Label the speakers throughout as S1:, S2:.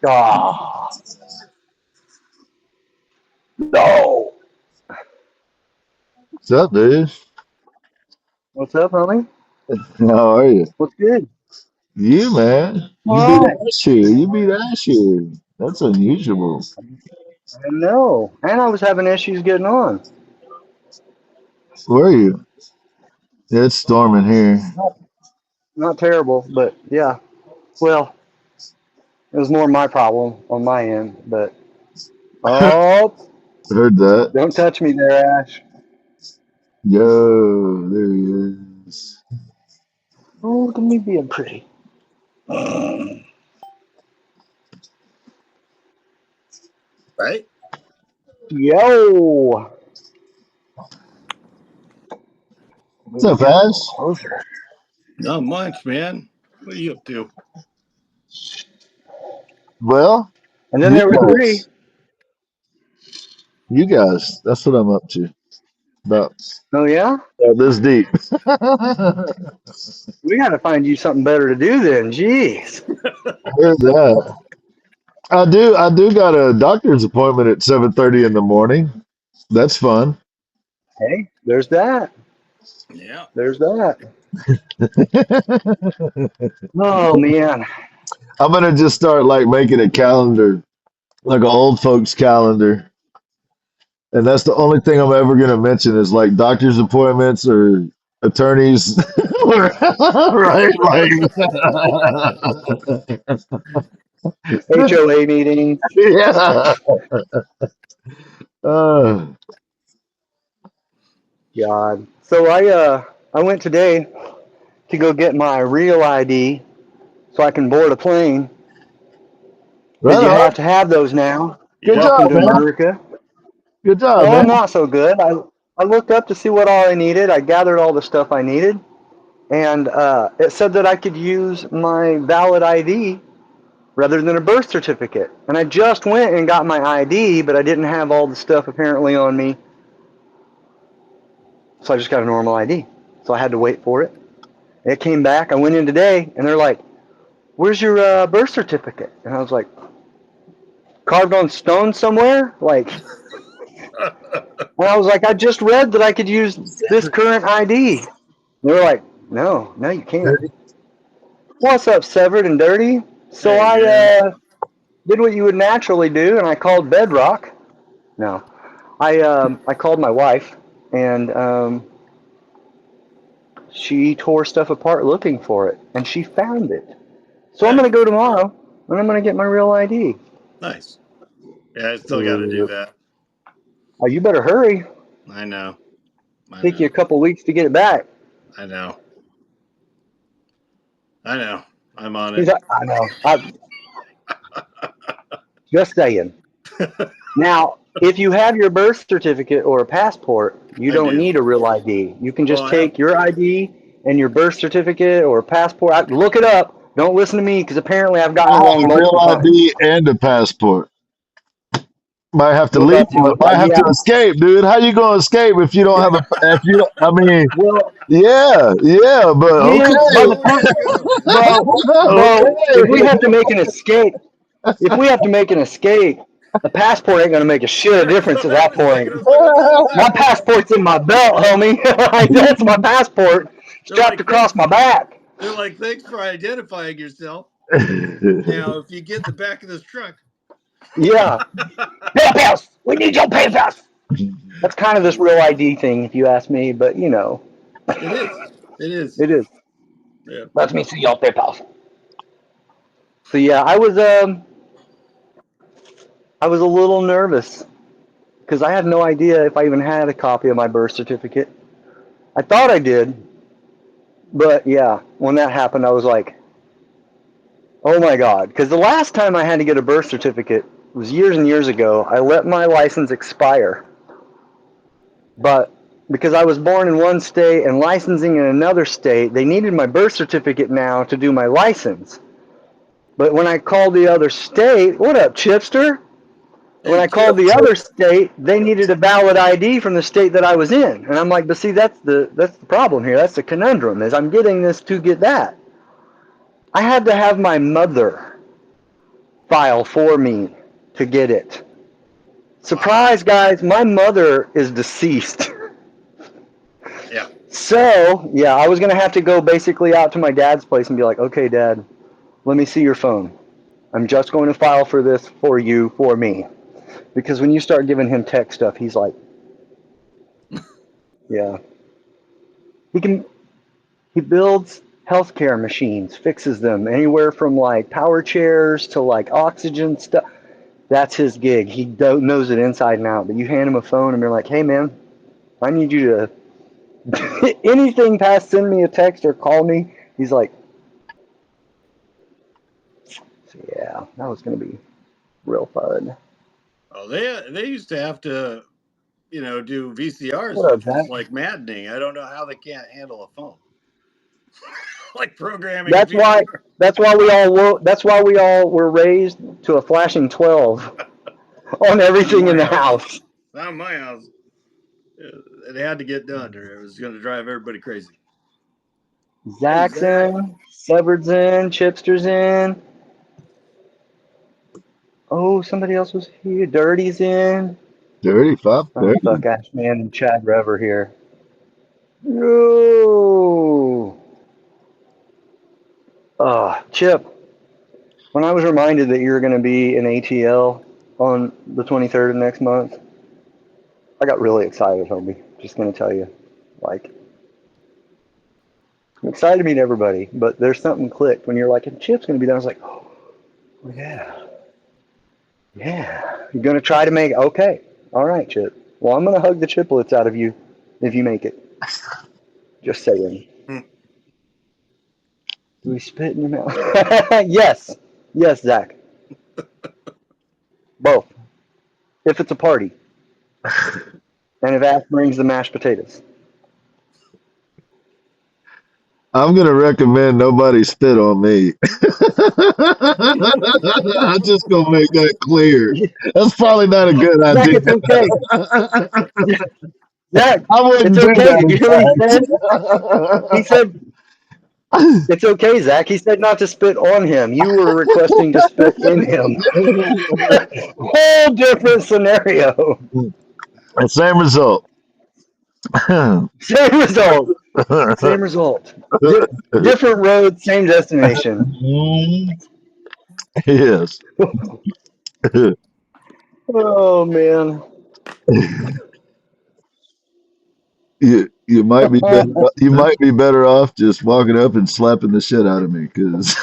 S1: Oh, no.
S2: What's up, dude?
S1: What's up, homie?
S2: How are you?
S1: What's good?
S2: You, man. You beat
S1: All right.
S2: ass here. You beat ass here. That's unusual.
S1: I know. And I was having issues getting on.
S2: Where are you? Yeah, it's storming here.
S1: Not, not terrible, but yeah. Well, it was more my problem on my end. But oh,
S2: Heard that.
S1: don't touch me there, Ash.
S2: Yo, there he is.
S1: Oh, look at me being pretty.
S3: Right?
S1: Yo,
S2: What's
S1: move
S2: up,
S1: you a little
S2: Ash?
S1: closer.
S3: Not much, man. What are you up to?
S2: Well,
S1: And then
S2: you
S1: there was three.
S2: guys. You guys. That's what I'm up to. About,
S1: Oh yeah,
S2: about this deep.
S1: we got to find you something better to do then. Jeez.
S2: Heard that. I do got a doctor's appointment at 7:30 in the morning. That's fun.
S1: Hey, there's that.
S3: Yeah.
S1: There's that. Oh man.
S2: I'm gonna just start like making a calendar, like an old folks calendar, and that's the only thing I'm ever gonna mention is like doctor's appointments or attorneys, right? Like,
S1: HOA meetings.
S2: yeah. Uh,
S1: God. So I went today to go get my real ID so I can board a plane because
S2: right
S1: you have
S2: on.
S1: to have those now.
S2: Good
S3: Yep.
S1: Welcome
S2: job,
S1: to
S2: man.
S1: America.
S2: Good job,
S1: Well,
S2: man.
S1: not so good. I looked up to see what all I needed. I gathered all the stuff I needed, and it said that I could use my valid ID rather than a birth certificate. And I just went and got my ID, but I didn't have all the stuff apparently on me, so I just got a normal ID. So I had to wait for it. It came back. I went in today, and they're like, "Where's your birth certificate?" And I was like, "Carved on stone somewhere?" Like, and I was like, "I just read that I could use this current ID." And they were like, "No, no, you can't." What's up, severed and dirty? So
S3: Hey,
S1: I
S3: man.
S1: did what you would naturally do, and I called Bedrock. No, I called my wife, and she tore stuff apart looking for it, and she found it. So I'm
S3: Hey,
S1: gonna go tomorrow, and I'm gonna get my real ID.
S3: nice. Yeah, I still got to do that.
S1: Oh, you better hurry.
S3: I know. I
S1: Take you a
S3: know.
S1: couple weeks to get it back.
S3: I know. I know. I'm on
S1: He's
S3: it.
S1: like, I know. I just saying. Now, if you have your birth certificate or a passport, you
S3: I
S1: don't
S3: do.
S1: need a real ID. You can
S3: Well,
S1: just
S3: I have.
S1: take your ID and your birth certificate or passport. Look it up. Don't listen to me because apparently I've gotten
S2: I
S1: it
S2: have
S1: wrong
S2: a real
S1: multiple times.
S2: ID and a passport. Might have to
S1: What
S2: leave.
S1: about you?
S2: Might have
S1: Yeah.
S2: to escape, dude. How you gonna escape if you don't have a? If you, don't- I mean,
S1: Well,
S2: yeah, but
S1: yeah. By the
S3: Oh,
S1: time,
S3: there you go.
S1: bro, if we have to
S2: okay,
S1: make an escape, if we have to make an escape, the passport ain't gonna make a shit of
S3: That's
S1: difference
S3: what
S1: at
S3: I
S1: that
S3: was thinking. I
S1: point.
S3: was like, what the hell is
S1: My
S3: that?
S1: passport's in my belt, homie. Like, that's my passport
S3: They're
S1: strapped
S3: like,
S1: across
S3: thanks.
S1: my back.
S3: They're like, thanks for identifying yourself.
S2: okay.
S3: Now, if you get in the back of this truck,
S1: Yeah. PayPal. We need your PayPal. That's kind of this real ID thing, if you ask me. But you know,
S3: it is. It is.
S1: it is.
S3: Yeah.
S1: Let me see your PayPal. So yeah, I was a little nervous because I had no idea if I even had a copy of my birth certificate. I thought I did, but yeah, when that happened, I was like, oh my god. Because the last time I had to get a birth certificate was years and years ago. I let my license expire, but because I was born in one state and licensing in another state, they needed my birth certificate now to do my license. But when I called the other state, what up, Chipster? When
S3: Hey,
S1: I called
S3: Chip.
S1: the other state, they needed a valid ID from the state that I was in. And I'm like, but see, that's the problem here. That's the conundrum is I'm getting this to get that. I had to have my mother file for me to get it.
S3: Wow.
S1: Surprise, guys, my mother is deceased.
S3: Yeah.
S1: So, yeah, I was going to have to go basically out to my dad's place and be like, okay, Dad, let me see your phone. I'm just going to file for this for you, for me. Because when you start giving him tech stuff, he's like, yeah. He can He builds healthcare machines, fixes them, anywhere from like power chairs to like oxygen stuff. That's his gig. He knows it inside and out. But you hand him a phone and you're like, hey man, I need you to anything past send me a text or call me. He's like, so yeah, that was gonna be real fun.
S3: Oh, they used to have to, do VCRs,
S1: What up,
S3: which was
S1: Zach?
S3: like maddening. I don't know how they can't handle a phone. Like programming a
S1: That's why.
S3: VCR.
S1: That's why we all were raised to a flashing 12 on
S3: Not in
S1: everything in
S3: my
S1: the
S3: house.
S1: house.
S3: Not in my house. It had to get done, or it was going to drive everybody crazy. Hey,
S1: Zach's
S3: Zach.
S1: in, Severed's in, Chipster's in. Oh, somebody else was here. Dirty's in.
S2: 35,
S1: Oh,
S2: 30.
S1: fuck, Ashman and Chad Rever here. Yo! Chip, when I was reminded that you were going to be in ATL on the 23rd of next month, I got really excited, homie. Just going to tell you. Like, I'm excited to meet everybody, but there's something clicked when you're like, and Chip's going to be there. I was like, oh, yeah. Yeah. You're going to try to make it. Okay. All right, Chip. Well, I'm going to hug the chiplets out of you if you make it. Just saying.
S3: Hmm.
S1: Do we spit in your mouth? Yes. Yes, Zach. Both. If it's a party. And if Ash brings the mashed potatoes.
S2: I'm gonna recommend nobody spit on me. I'm just gonna make that clear. That's probably not a good
S1: Zach,
S2: idea.
S1: it's okay. Zach,
S2: I
S1: it's
S2: wouldn't do
S1: okay. Did you hear what he said? He
S2: that.
S1: said, it's okay, Zach. He said not to spit on him. You were requesting to spit in him. Whole different scenario.
S2: Same result.
S1: Same result. Same result. Different road, same destination.
S2: Yes.
S1: Oh, man.
S2: you might be better off just walking up and slapping the shit out of me, because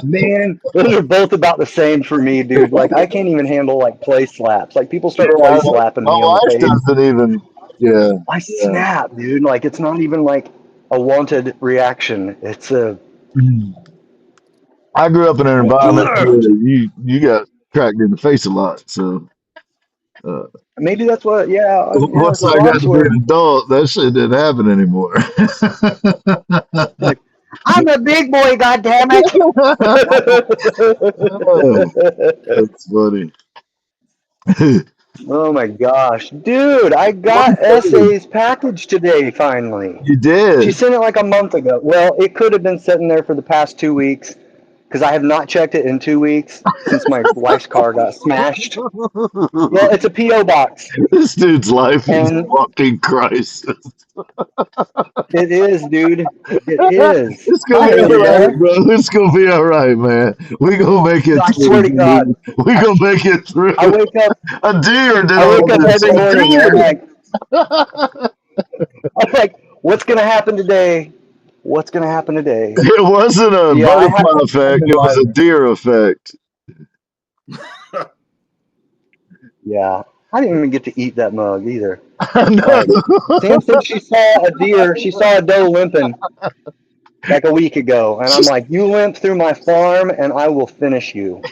S1: Man, those are both about the same for me, dude. Like I can't even handle like play slaps. Like people
S2: yeah,
S1: start play slapping
S2: my
S1: me on the
S2: wife
S1: face.
S2: doesn't even. Yeah,
S1: I
S2: yeah.
S1: snap, dude. Like it's not even like a wanted reaction. It's a
S2: I grew up in an
S1: like,
S2: environment
S1: ugh.
S2: where you got cracked in the face a lot, so. Uh,
S1: Maybe that's what. Yeah, yeah.
S2: Once I got
S1: Slaps
S2: to be
S1: were
S2: an adult, that shit didn't happen anymore.
S1: like, I'm a big boy, goddammit.
S2: Oh, that's funny.
S1: Oh my gosh, dude! I got
S2: You
S1: Essay's package today. Finally, she
S2: did.
S1: sent it like a month ago. Well, it could have been sitting there for the past 2 weeks because I have not checked it in 2 weeks since my wife's car got smashed. Well, it's a PO box,
S2: This dude's life is
S1: and
S2: walking crisis.
S1: it is, dude. It is.
S2: It's gonna
S1: Hi,
S2: be all right,
S1: Anita.
S2: bro. It's gonna be all right, man. We gonna make it
S1: I
S2: through,
S1: swear to God,
S2: dude. We gonna make it through.
S1: I wake up.
S2: A deer did
S1: I
S2: all
S1: wake up
S2: this.
S1: every
S2: A
S1: morning and
S2: deer.
S1: I'm like, what's gonna happen today? What's gonna happen today?
S2: It wasn't a
S1: Yeah,
S2: butterfly
S1: I've
S2: effect.
S1: been
S2: It was a
S1: driving.
S2: deer effect.
S1: Yeah, I didn't even get to eat that mug either.
S2: No.
S1: Like, Sam said she saw a deer. She saw a doe limping like a week ago, and I'm like, you limp through my farm, and I will finish you.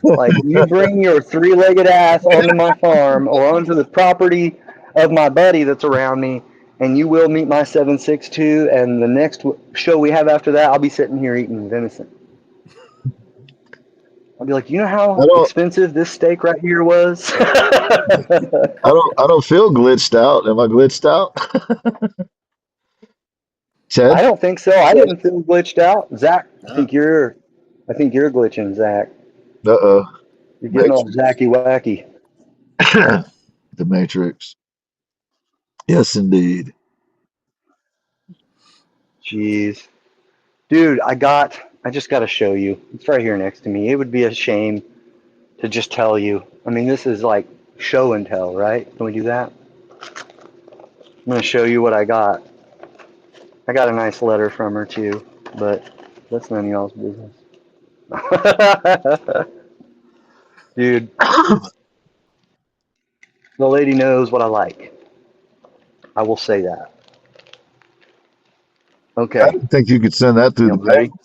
S1: Like, you bring your three-legged ass onto my farm or onto the property of my buddy that's around me, and you will meet my 762. And the next show we have after that, I'll be sitting here eating venison. I'll be like, you know
S2: I
S1: how
S2: don't.
S1: expensive this steak right here was?
S2: I don't feel glitched out. Am I glitched out?
S1: I
S2: Ted?
S1: don't think so. I didn't feel glitched out. Zach,
S3: Yeah.
S1: I think you're glitching, Zach.
S2: Uh-oh.
S1: You're getting all
S2: Matrix.
S1: zacky wacky.
S2: The Matrix. Yes, indeed.
S1: Jeez. Dude, I just got to show you. It's right here next to me. It would be a shame to just tell you. I mean, this is like show and tell, right? Can we do that? I'm going to show you what I got. I got a nice letter from her too, but that's none of y'all's business. Dude, the lady knows what I like. I will say that.
S2: I
S1: Okay.
S2: didn't think you could send that through the
S1: Y'all ready?
S2: mail.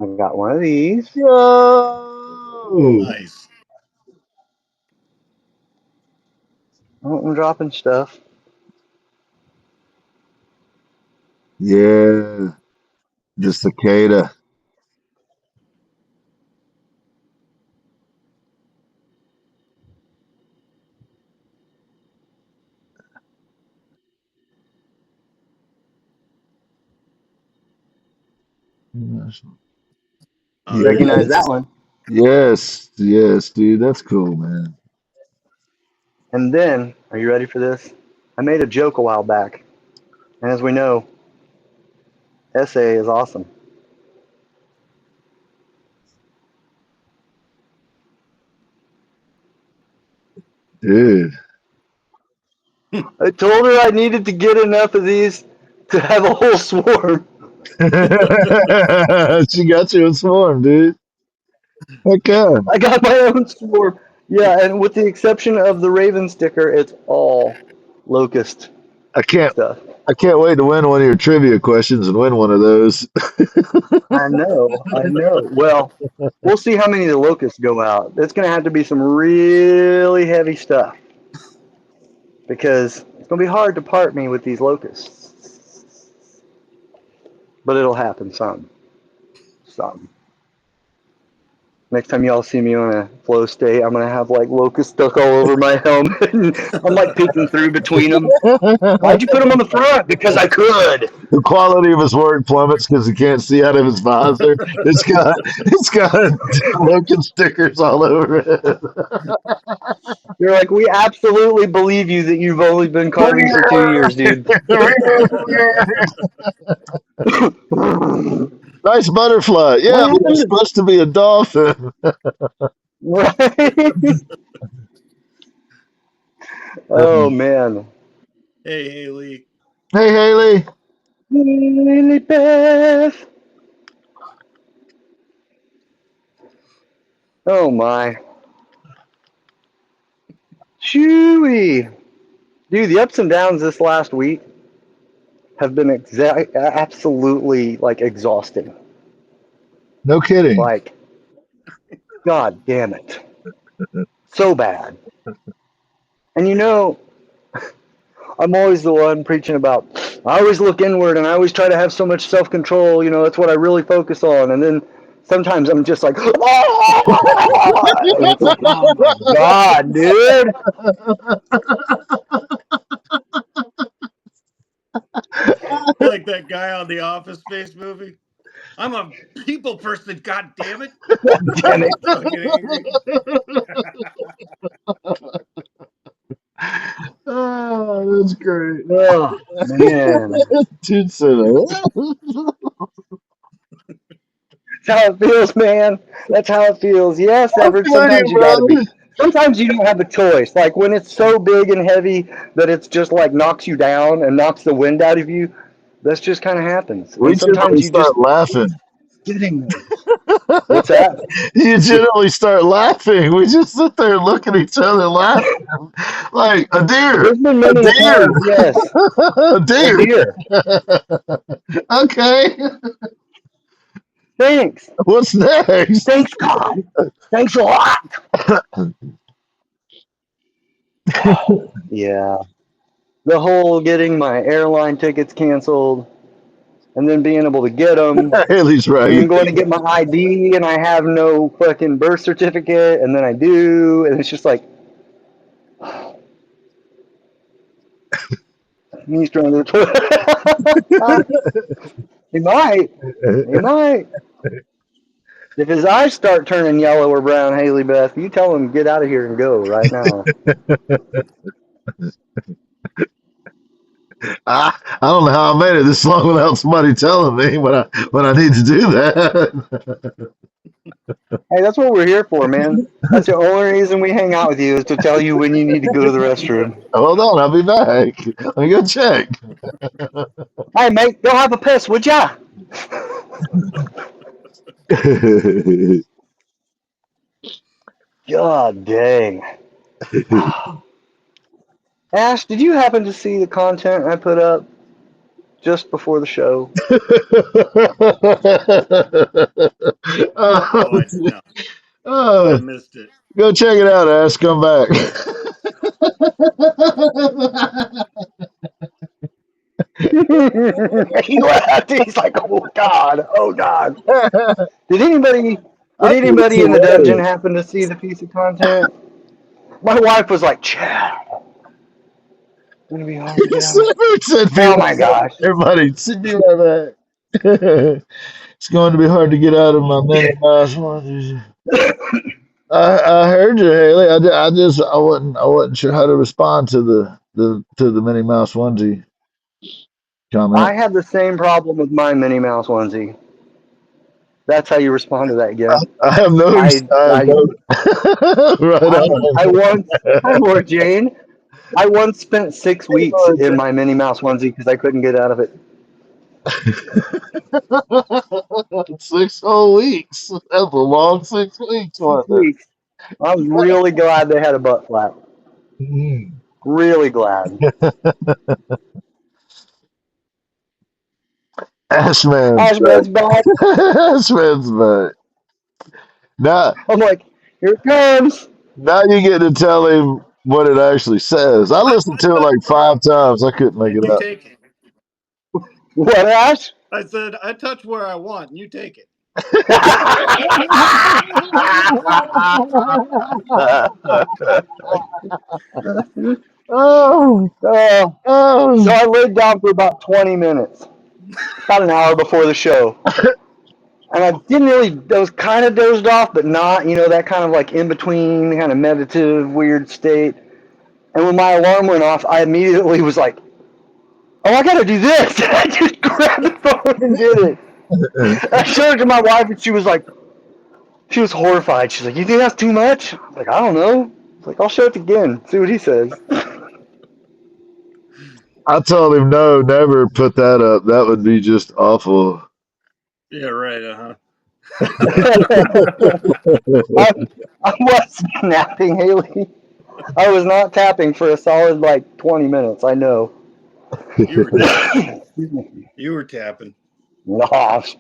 S1: I got one of these.
S2: Yo!
S3: Nice.
S1: Oh, I'm dropping stuff.
S2: Yeah, the cicada.
S3: Oh, there it
S1: Recognize that
S2: Yes,
S3: is.
S1: one.
S2: yes, yes, dude. That's cool, man.
S1: And then, are you ready for this? I made a joke a while back. And as we know, essay is awesome.
S2: Dude.
S1: I told her I needed to get enough of these to have a whole swarm.
S2: She got you a swarm, dude. Okay.
S1: I got my own swarm. Yeah, and with the exception of the Raven sticker, it's all locust
S2: I can't
S1: stuff.
S2: I can't wait to win one of your trivia questions and win one of those.
S1: I know, I know. Well, we'll see how many of the locusts go out. It's going to have to be some really heavy stuff because it's going to be hard to part me with these locusts. But it'll happen some. Some. Next time y'all see me on a flow state, I'm going to have like locusts stuck all over my helmet. I'm like peeking through between them. Why'd you put them on the front? Because I could.
S2: The quality of his work plummets because he can't see out of his visor. It's got looking stickers all over it.
S1: They're like, we absolutely believe you that you've only been carving for 2 years, dude.
S2: Nice butterfly. Yeah,
S1: What
S2: but it's
S1: happened?
S2: supposed to be a dolphin.
S1: Right? Oh man.
S3: Hey, Haley.
S2: Hey, Haley.
S1: Lily Beth. Oh my. Chewy. Dude, the ups and downs this last week have been absolutely like exhausting.
S2: No kidding.
S1: Like, god damn it. So bad. And you know, I'm always the one preaching about, I always look inward and I always try to have so much self control. You know, that's what I really focus on. And then sometimes I'm just like, "Ah!" And it's like, oh my God, dude.
S3: Like that guy on the Office Space movie. I'm a people person, god damn it.
S1: God damn it.
S3: Fucking angry.
S2: Oh, that's great.
S1: Oh, man.
S2: Dude said that.
S1: That's how it feels, man. That's how it feels. Yes,
S2: I
S1: Everett,
S2: feel you,
S1: sometimes you got to be.
S2: brother.
S1: Sometimes you don't have a choice. Like when it's so big and heavy that it's just like knocks you down and knocks the wind out of you, that's just kind of happens.
S2: We
S1: And
S2: generally
S1: sometimes you just
S2: start laughing.
S1: sitting there. What's that?
S2: You generally start laughing. We just sit there and look at each other laughing. Like a deer.
S1: There's been
S2: A
S1: many a
S2: deer.
S1: times, yes,
S2: A
S1: a
S2: deer.
S1: deer.
S2: Okay.
S1: Thanks.
S2: What's next?
S1: Thanks, God. Thanks a lot. Yeah. The whole getting my airline tickets canceled and then being able to get them
S2: Haley's
S1: and
S2: right.
S1: then going to get my ID and I have no fucking birth certificate and then I do and it's just like he's trying to he might. He might. If his eyes start turning yellow or brown, Haley Beth, you tell him get out of here and go right now.
S2: I don't know how I made it this long without somebody telling me when I need to do that.
S1: Hey, that's what we're here for, man. That's the only reason we hang out with you is to tell you when you need to go to the restroom.
S2: Hold on, I'll be back. Let me go check.
S1: Hey, mate, go have a piss, would ya? God dang. Ash, did you happen to see the content I put up just before the show?
S3: Oh, I no, I
S2: Oh,
S3: missed it.
S2: go check it out, Ash. Come back.
S1: He laughed. He's like, "Oh God, oh God." Did anybody?
S2: I
S1: Did
S2: think it's
S1: anybody in the dungeon
S2: hilarious.
S1: happen to see the piece of content? My wife was like, "Chad, it's gonna be hard to get out of it."
S2: Said, be
S1: Oh
S2: right
S1: my
S2: back.
S1: gosh.
S2: Everybody, be right back. It's going to be hard to get out of my Minnie Mouse one. I heard you, Haley. I wasn't sure how to respond to the Minnie Mouse onesie comment.
S1: I had the same problem with my Minnie Mouse onesie. That's how you respond to that, Gab.
S2: I have no,
S1: I
S2: I have
S1: I
S2: no, right
S1: I
S2: on.
S1: once hi Lord Jane. I once spent 6 weeks in my Minnie Mouse onesie because I couldn't get out of it.
S2: 6 whole weeks. That's a long 6 weeks,
S1: Six
S2: wasn't
S1: weeks. I was really glad they had a butt flap.
S2: it?
S1: Really glad.
S2: Ashman's
S1: Ashman's back.
S2: back. Ashman's back. Now,
S1: I'm like, here it comes.
S2: now you get to tell him what it actually says. I listened to it like 5 times. I couldn't make
S3: And
S2: it
S3: you
S2: up.
S3: take it.
S1: What, Ash?
S3: I said, I touch where I want, and you take it.
S2: Oh,
S1: So
S2: oh.
S1: I laid down for about 20 minutes, about an hour before the show. And I didn't really, I was kind of dozed off, but not, that kind of like in between, kind of meditative, weird state. And when my alarm went off, I immediately was like, oh, I got to do this. I just grabbed the phone and did it. I showed it to my wife, and she was horrified. She's like, "You think that's too much?" I was like, "I don't know." It's like, "I'll show it again. See what he says."
S2: I told him no, never put that up. That would be just awful.
S3: Yeah, right. Uh-huh.
S1: I, I was napping, Haley. I was not tapping for a solid like 20 minutes. I know.
S3: You were tapping.
S1: Excuse me.
S3: You were tapping.
S1: Gosh.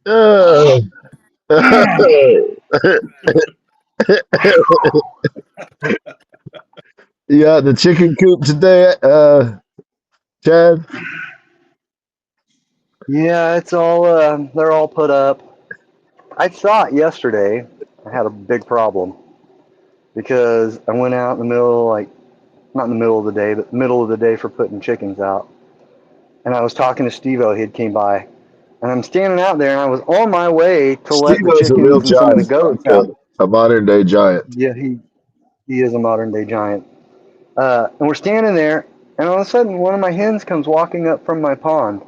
S2: Uh, you got the chicken coop today, Chad?
S1: Yeah, it's all they're all put up. I thought yesterday I had a big problem because I went out in the middle, like not in the middle of the day, but middle of the day for putting chickens out. And I was talking to Steve-O, he had came by. And I'm standing out there and I was on my way to let the
S2: Steve-O's a real
S1: chickens and some of the
S2: giant,
S1: goats
S2: like
S1: out.
S2: a modern day giant.
S1: Yeah, he is a modern day giant. And we're standing there, and all of a sudden, one of my hens comes walking up from my pond.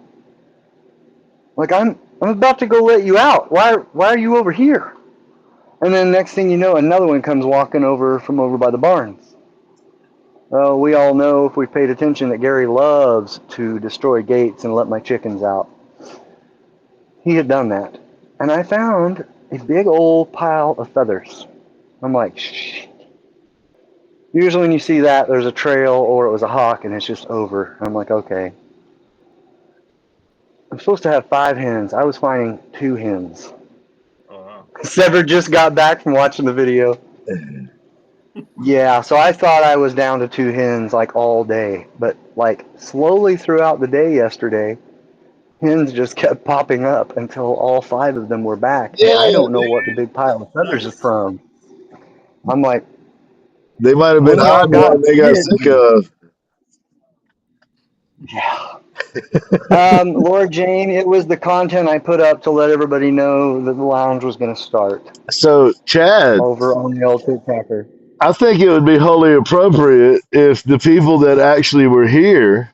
S1: Like I'm about to go let you out. Why are you over here? And then next thing you know, another one comes walking over from over by the barns. Well, we all know if we've paid attention that Gary loves to destroy gates and let my chickens out. He had done that, and I found a big old pile of feathers. I'm like, shh. Usually when you see that, there's a trail or it was a hawk and it's just over. I'm like, okay. I'm supposed to have 5 hens. I was finding 2 hens.
S3: Oh, wow.
S1: Sever just got back from watching the video. Yeah, so I thought I was down to 2 hens like all day, but like slowly throughout the day yesterday, hens just kept popping up until all 5 of them were back, and I
S2: Yeah,
S1: don't know what the big pile of feathers is
S3: Nice.
S1: from. I'm like,
S2: they might have been
S1: when y'all
S2: hiding
S1: got
S2: one they got sick
S1: kids,
S2: of.
S1: yeah. Laura Jane, it was the content I put up to let everybody know that the lounge was going to start
S2: So, Chad,
S1: over on the old TikToker.
S2: I think it would be wholly appropriate if the people that actually were here,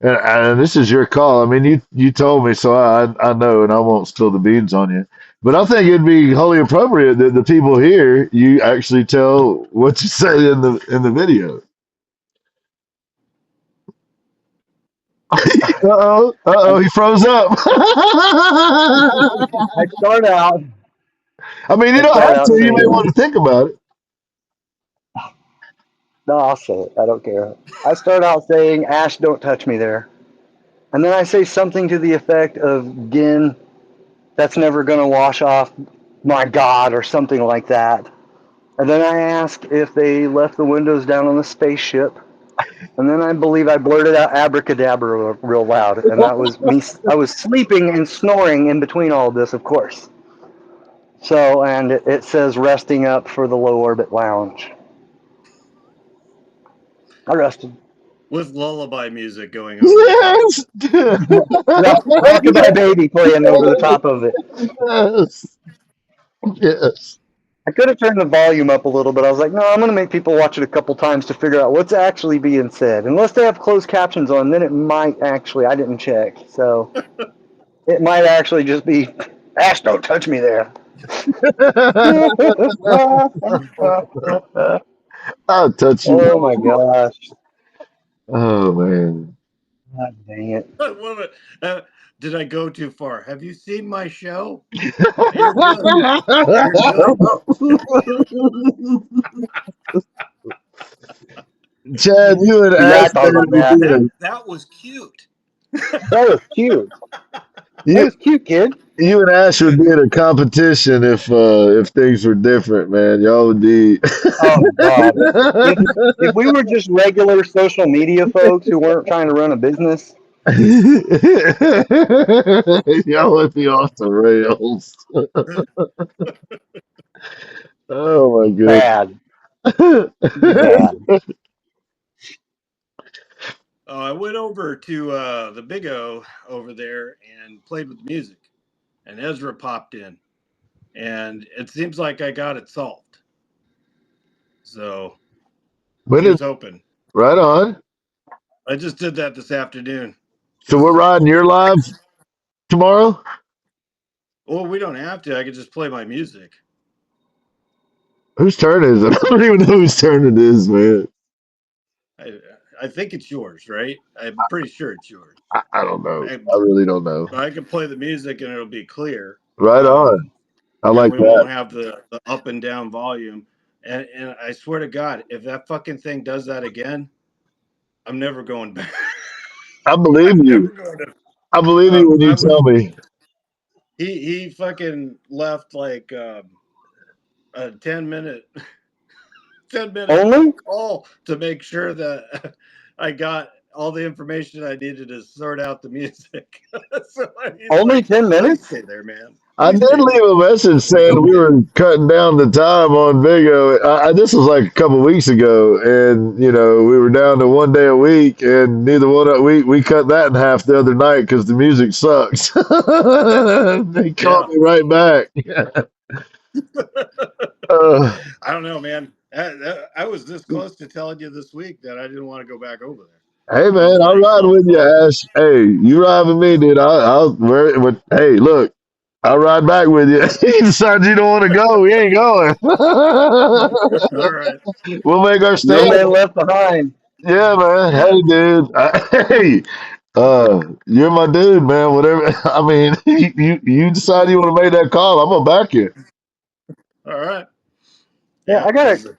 S2: and this is your call. I mean, you told me, so I know, and I won't spill the beans on you. But I think it'd be wholly appropriate that the people here you actually tell what you say in the video. He froze up.
S1: I start out.
S2: I mean, you
S1: I
S2: don't
S1: start
S2: have
S1: out
S2: to. You may
S1: saying,
S2: want to think about it.
S1: no, I'll say it. I don't care. I start out saying, Ash, don't touch me there. And then I say something to the effect of, Gin, that's never going to wash off my God, or something like that. And then I ask if they left the windows down on the spaceship. And then I believe I blurted out abracadabra real loud. And that was me. I was sleeping and snoring in between all of this, of course. So, and it says resting up for the low orbit lounge. I rested.
S3: With lullaby music going over the top of
S2: Yes.
S3: it.
S1: Rockabye Baby playing over the top of it.
S2: Yes. Yes.
S1: I could have turned the volume up a little, but I was like, no, I'm going to make people watch it a couple times to figure out what's actually being said. Unless they have closed captions on, then it might actually, I didn't check. So it might actually just be, Ash, don't touch me there.
S2: I'll touch you.
S1: Oh my gosh.
S2: Oh man.
S1: God dang it.
S3: I love it. Did I go too far? Have you seen my show? You're good. You're good.
S2: Chad, you and
S1: Yeah, I
S2: Ash
S1: thought
S2: better
S1: about
S2: be
S1: that.
S2: doing
S3: That was cute.
S1: That was cute. That
S2: you
S1: was cute, kid.
S2: you and Ash would be in a competition if things were different, man. Y'all would be
S1: Oh God. If we were just regular social media folks who weren't trying to run a business,
S2: y'all would be off the rails. Oh my
S1: bad. It'd be
S2: goodness.
S1: bad.
S3: I went over to the Big O over there and played with music, and Ezra popped in, and it seems like I got it solved. So
S2: But
S3: here's
S2: it's
S3: hoping.
S2: right on.
S3: I just did that this afternoon.
S2: So we're riding your live tomorrow?
S3: Well, we don't have to. I could just play my music.
S2: Whose turn is it? I don't even know whose turn it is, man.
S3: I, I think it's yours, right? I'm pretty sure it's yours.
S2: I don't know.
S3: I,
S2: I really don't know.
S3: I can play the music and it'll be clear.
S2: Right on. I
S3: And
S2: like
S3: we
S2: that.
S3: won't have the up and down volume. And I swear to God, if that fucking thing does that again, I'm never going back.
S2: I believe
S3: I'm never
S2: you.
S3: going to.
S2: I believe you when you tell me.
S3: He fucking left like a 10-minute 10-minute
S1: Only?
S3: call to make sure that I got all the information I needed to sort out the music. So he's
S1: Only
S3: like,
S1: 10
S3: "Please
S1: minutes?
S3: stay there, man.
S2: I
S3: Please
S2: did
S3: stay there."
S2: leave a message saying we were cutting down the time on Vigo. This was like a couple weeks ago, and we were down to 1 day a week, and neither one we cut that in half the other night because the music sucks. They called me right back.
S3: I don't know, man. I was this close to telling you this week that I didn't want to go back over there.
S2: Hey man, I'll ride with you, Ash. Hey, you ride with me, dude. Hey, look, I'll ride back with you. You decide you don't want to go, we ain't going.
S3: All right.
S2: We'll make our
S1: No
S2: stand.
S1: man left behind.
S2: Yeah, man.
S3: Yeah.
S2: Hey, dude. Hey, you're my dude, man. Whatever. I mean, you decide you want to make that call. I'm gonna back you.
S3: All right.
S1: Yeah, I gotta,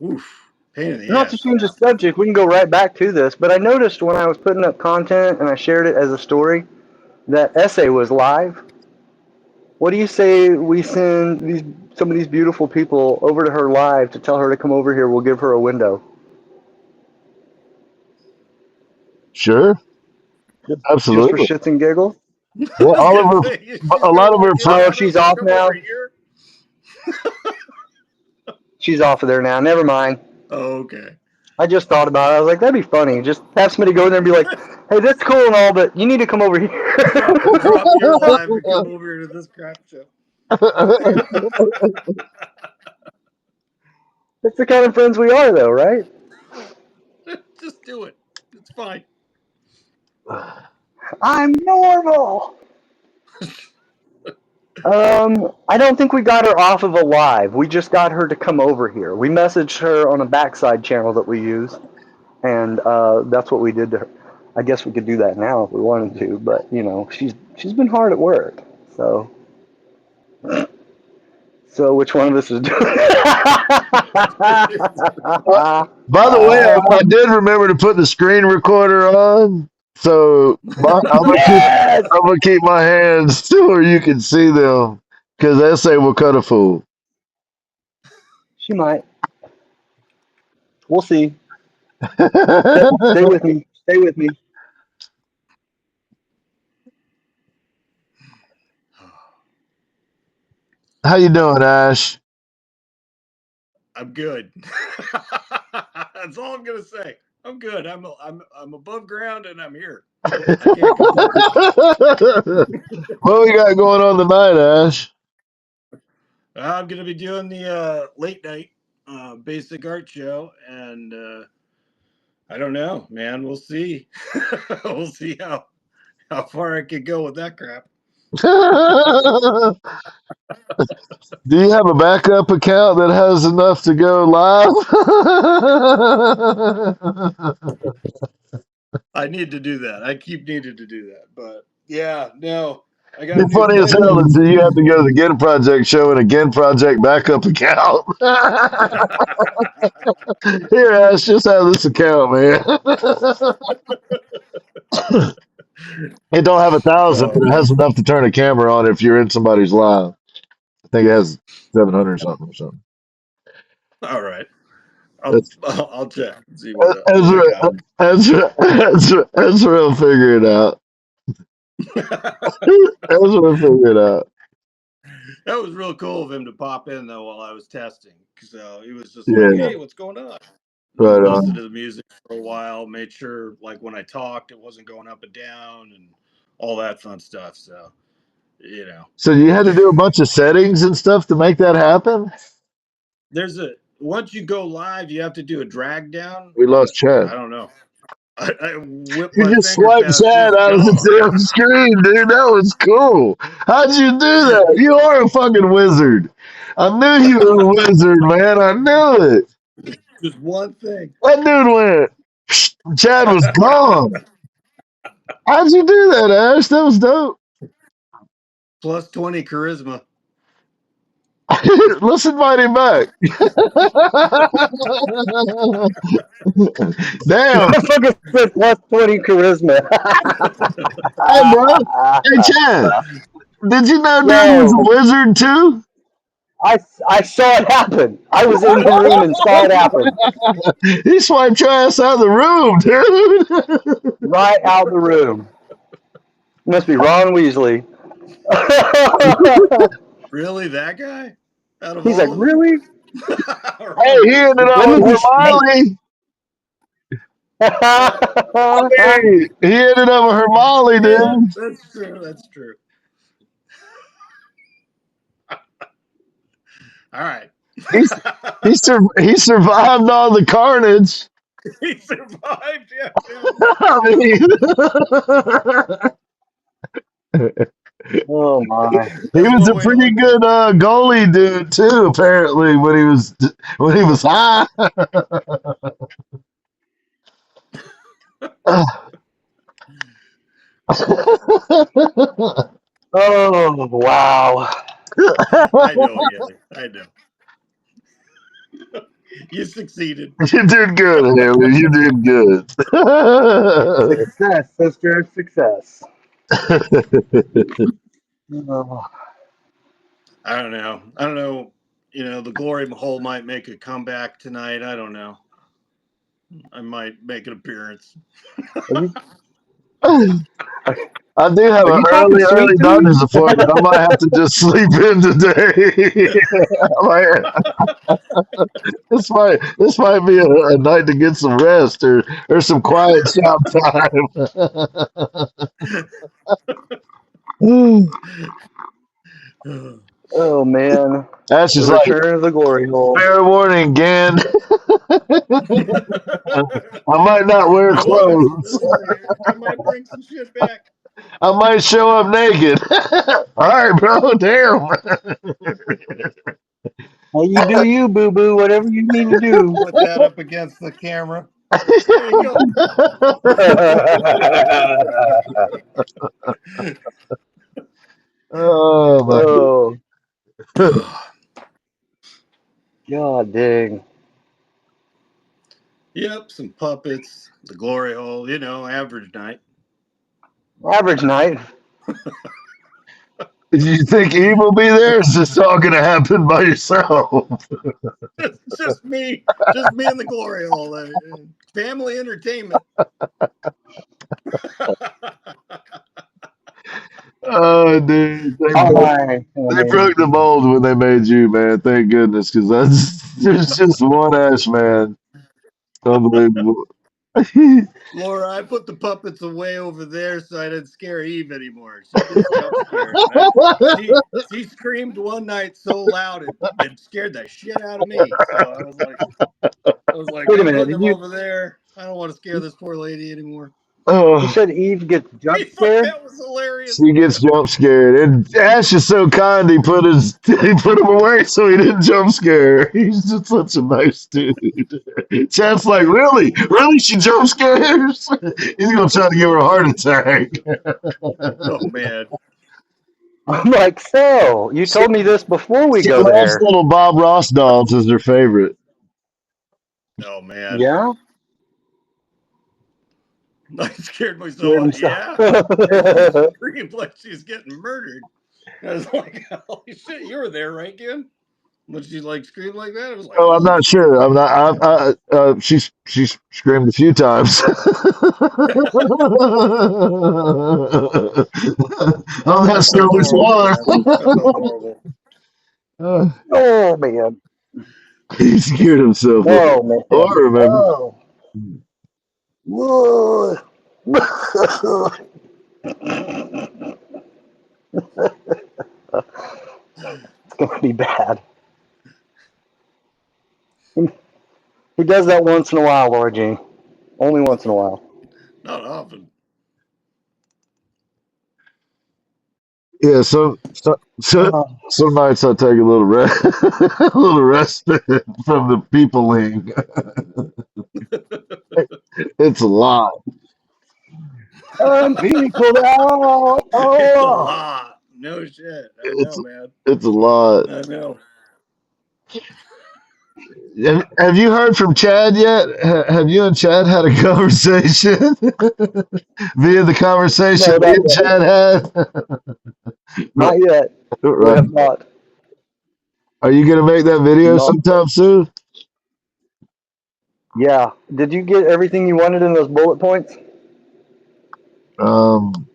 S3: Oof. Pain in the
S1: not to
S3: ass.
S1: change the subject, we can go right back to this, but I noticed when I was putting up content and I shared it as a story, that essay was live. What do you say we send some of these beautiful people over to her live to tell her to come over here? We'll give her a window.
S2: Sure,
S1: Just for
S2: absolutely.
S1: shits and giggles?
S3: I
S2: Well,
S3: was gonna say she's
S2: a
S3: gonna
S2: lot of her,
S3: walk in
S1: Oh,
S3: on us
S1: she's
S3: and
S1: off
S3: come
S1: now?
S3: over here.
S1: She's off of there now. Never mind.
S3: Oh, okay.
S1: I just thought about it. I was like, that'd be funny. Just have somebody go in there and be like, hey, that's cool and all, but you need to come over here.
S3: Drop your live and come over to this crap show.
S1: That's the kind of friends we are, though, right?
S3: Just do it. It's fine.
S1: I'm normal. I don't think we got her off of a live. We just got her to come over here. We messaged her on a backside channel that we use, and that's what we did to her. I guess we could do that now if we wanted to, but she's been hard at work. So which one of us is doing
S2: By the way, I did remember to put the screen recorder on, so
S1: Yes!
S2: I'm gonna keep my hands to where you can see them, because essay will cut a fool.
S1: She might. We'll see. Stay with me. Stay with me.
S2: How you doing, Ash?
S3: I'm good. That's all I'm gonna say. I'm good. I'm above ground and I'm here. I can't complain.
S2: What we got going on tonight, Ash?
S3: I'm gonna be doing the late night basic art show, and I don't know, man. We'll see. We'll see how far I can go with that crap.
S2: Do you have a backup account that has enough to go live?
S3: I need to do that. I keep needing to do that, but yeah, no, I got a
S2: The
S3: new
S2: funny as hell is
S3: playlist.
S2: that you have to go to the Gen Project show and a Gen Project backup account. Here, Ash, just have this account, man. It don't have 1,000, but it has enough to turn a camera on if you're in somebody's live. I think it has 700 something or something.
S3: All right,
S2: That's,
S3: I'll check and see what I
S2: Ezra,
S3: got.
S2: Ezra will figure it out. Ezra will figure it out.
S3: That was real cool of him to pop in though while I was testing. So he was just
S2: Yeah,
S3: like, "Hey, what's going on?"
S2: right
S3: Listened
S2: on.
S3: to the music for a while, made sure like when I talked, it wasn't going up and down and all that fun stuff. So
S2: So you had to do a bunch of settings and stuff to make that happen?
S3: there's once you go live, you have to do a drag down.
S2: We lost Chad.
S3: I don't know. I whipped
S2: You
S3: my
S2: just
S3: finger
S2: swiped
S3: past
S2: Chad
S3: his
S2: out of the
S3: jaw.
S2: damn screen, dude. That was cool. How'd you do that? You are a fucking wizard. I knew you were a wizard, man. I knew it.
S3: Just one thing.
S2: That dude went. Chad was gone. How'd you do that, Ash? That was dope.
S3: Plus 20 charisma.
S2: Let's invite him back. Damn.
S1: Motherfucker said plus 20 charisma.
S2: Hey, bro. Hey, Chad. Did you know dude was
S1: Yo,
S2: a wizard too?
S1: I saw it happen. I was in the room and saw it happen.
S2: He swiped your ass out of the room, dude.
S1: Right out the room. Must be Ron Weasley.
S3: Really, that guy? Out of
S1: He's like,
S3: all of them?
S1: really?
S2: Hey,
S3: Ron
S2: he ended
S3: Weasley.
S2: up
S1: Let me
S2: with
S1: be. Hey.
S2: Hermione. Hey, he ended up with Hermione,
S3: Yeah,
S2: dude.
S3: that's true. That's true. All right.
S2: He's, he survived all the carnage.
S3: He survived. Yeah.
S2: I mean,
S1: Oh my.
S2: he
S3: That's
S2: was
S3: one
S2: a
S3: way to
S2: pretty
S3: look at
S2: good goalie dude too. Apparently, when he was high.
S1: Oh wow.
S3: it. I know, Haley. I know. You succeeded.
S2: You did good, Haley. You did good.
S1: Success, sister. Success. Oh,
S3: I don't know. I don't know. You know, the glory hole might make a comeback tonight. I don't know. I might make an appearance.
S1: are you
S2: I do have
S1: are
S2: an
S1: you talking
S2: early
S1: sweet to me?
S2: doctor's appointment. I might have to just sleep in today. This might be a night to get some rest or some quiet shop time.
S1: Oh man.
S2: Ash
S1: The
S2: is like,
S1: return of the glory hole.
S2: fair warning, Gan. I might not wear
S3: I was.
S2: clothes.
S3: I might bring some shit back.
S2: I might show up naked. All right, bro. Damn.
S1: Well, you do you, boo boo. Whatever you need to do.
S3: Put that up against the camera. There you go.
S2: Oh my.
S1: Oh god dang.
S3: Yep, some puppets, the glory hole, you know, average night.
S1: Average night.
S2: Did you think Eve will be there? Is this all gonna happen by yourself?
S3: Just me and the glory hole. Family entertainment.
S2: Oh, dude,
S1: All right.
S2: they broke the mold when they made you, man. Thank goodness, because there's just one Ash, man. Unbelievable.
S3: Laura, I put the puppets away over there so I didn't scare Eve anymore. She gets jump scared. She screamed one night so loud it scared the shit out of me. So I was like,
S1: Wait a
S3: I'm
S1: minute.
S3: putting
S1: Did
S3: them
S1: you
S3: over there. I don't want to scare this poor lady anymore.
S1: you
S2: Oh,
S1: said Eve gets
S3: He
S1: jump
S3: thought
S1: scared?
S3: that was hilarious.
S2: she gets jump scared, and Ash is so kind. He put him away so he didn't jump scare. He's just such a nice dude. Chad's like, really, she jump scares. He's gonna try to give her a heart attack.
S3: Oh man.
S1: I'm like, so you told me this before we
S2: She
S1: go
S2: loves
S1: there.
S2: little Bob Ross dolls as her favorite.
S3: Oh man.
S1: Yeah?
S3: I scared
S1: Scared
S3: myself.
S1: himself.
S3: Yeah. She screamed like she's getting murdered. I was like, holy shit, you were there, right, Ken? When she like screamed like that, I was like,
S2: Oh, I'm
S3: holy
S2: not
S3: shit.
S2: sure. I'm not. She's screamed a few times. I'm not
S3: That
S2: sure
S3: felt
S2: which
S3: horrible,
S2: one.
S3: man. That felt horrible.
S1: Oh man.
S2: He scared himself.
S1: Oh man.
S2: Oh, I remember.
S1: Oh. Whoa. It's gonna be bad. He does that once in a while, Laura Jean. Only once in a while.
S3: Not often.
S2: Yeah, some nights I take a little rest, a little rest from the peopling. It's a lot.
S1: People out.
S3: It's a
S1: Oh,
S3: lot. No shit. I
S2: It's
S3: know, man.
S2: it's a lot.
S3: I know.
S2: Have you heard from Chad yet? Have you and Chad had a conversation via the conversation
S1: no,
S2: me
S1: not
S2: and
S1: yet.
S2: Chad had?
S1: Not yet. We
S2: Right.
S1: have not.
S2: Are you gonna make that video
S1: Not.
S2: sometime soon?
S1: Yeah. Did you get everything you wanted in those bullet points?
S2: Um,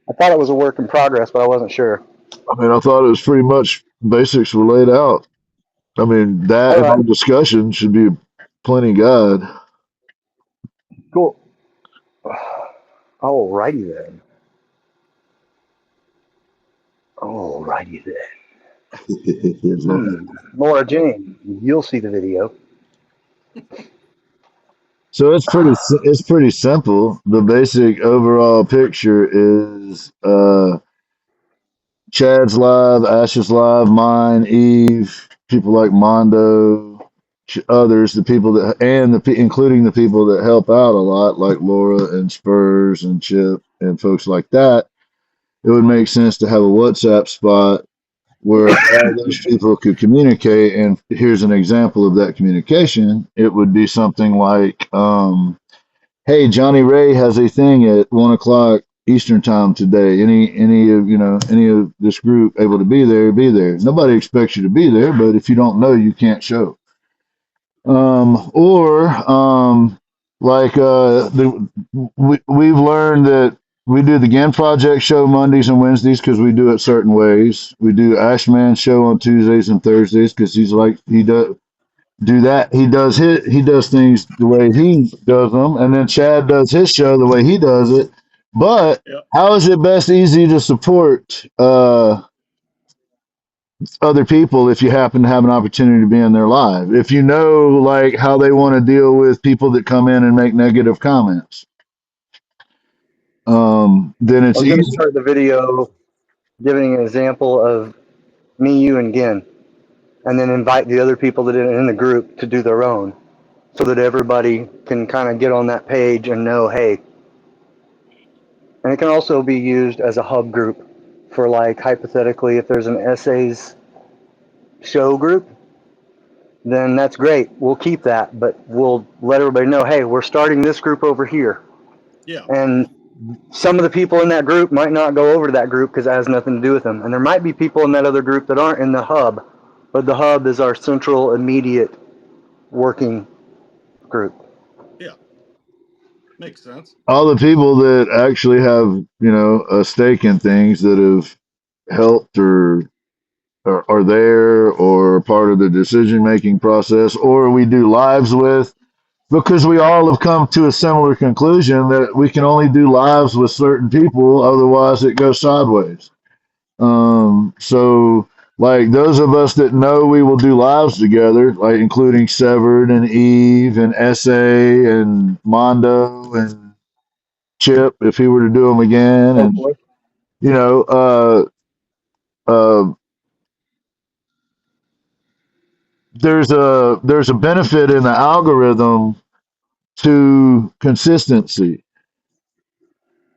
S1: I thought it was a work in progress, but I wasn't sure.
S2: I mean, I thought it was pretty much basics were laid out. I mean, that
S1: All
S2: and
S1: right.
S2: our discussion should be plenty good.
S1: Cool. Alrighty then. Alrighty then. Laura Jane, you'll see the video.
S2: So it's pretty simple. The basic overall picture is Chad's live, Ash's live, mine, Eve, people like Mondo, others, the people that and including the people that help out a lot, like Laura and Spurs and Chip and folks like that. It would make sense to have a WhatsApp spot where all those people could communicate. And here's an example of that communication. It would be something like, "Hey, Johnny Ray has a thing at 1 o'clock Eastern time today. Any of this group able to be there? Be there. Nobody expects you to be there, but if you don't know, you can't show." Or like we've learned that we do the GAN Project show Mondays and Wednesdays because we do it certain ways. We do Ashman show on Tuesdays and Thursdays because he's like he does do that. He does things the way he does them, and then Chad does his show the way he does it. But
S3: Yep.
S2: how is it best easy to support other people if you happen to have an opportunity to be in their live? If you know like how they want to deal with people that come in and make negative comments, then
S1: I
S2: it's
S1: was going to
S2: easy.
S1: start the video giving an example of me, you, and Gin, and then invite the other people that are in the group to do their own, so that everybody can kind of get on that page and know, hey. And it can also be used as a hub group for, like, hypothetically, if there's an essays show group, then that's great. We'll keep that, but we'll let everybody know, hey, we're starting this group over here.
S3: Yeah.
S1: And some of the people in that group might not go over to that group because it has nothing to do with them. And there might be people in that other group that aren't in the hub, but the hub is our central, immediate working group.
S3: Yeah. Makes sense.
S2: All the people that actually have a stake in things that have helped or are there or part of the decision making process, or we do lives with, because we all have come to a similar conclusion that we can only do lives with certain people, otherwise it goes sideways. So like those of us that know we will do lives together, like including Severed and Eve and SA and Mondo and Chip, if he were to do them again, and
S1: Hopefully.
S2: you know, uh, there's a benefit in the algorithm to consistency,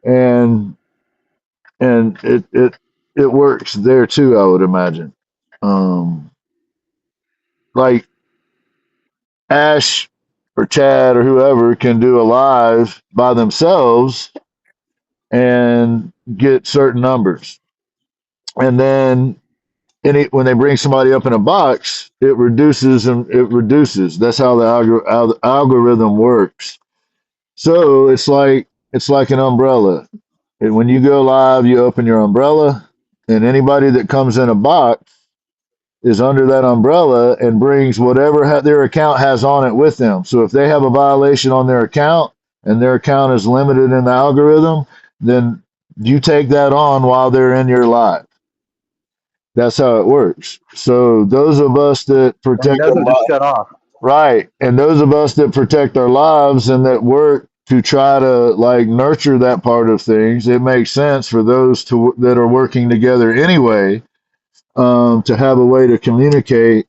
S2: and it works there too, I would imagine. Like Ash or Chad or whoever can do a live by themselves and get certain numbers, and then when they bring somebody up in a box, it reduces and it reduces. That's how the algorithm works. So it's like an umbrella. And when you go live, you open your umbrella, and anybody that comes in a box is under that umbrella and brings whatever their account has on it with them. So if they have a violation on their account and their account is limited in the algorithm, then you take that on while they're in your live. That's how it works. So those of us that
S1: And it
S2: protect our
S1: doesn't just
S2: lives,
S1: shut off.
S2: Right. And those of us that protect our lives and that work to try to like nurture that part of things, it makes sense for those to that are working together anyway, to have a way to communicate,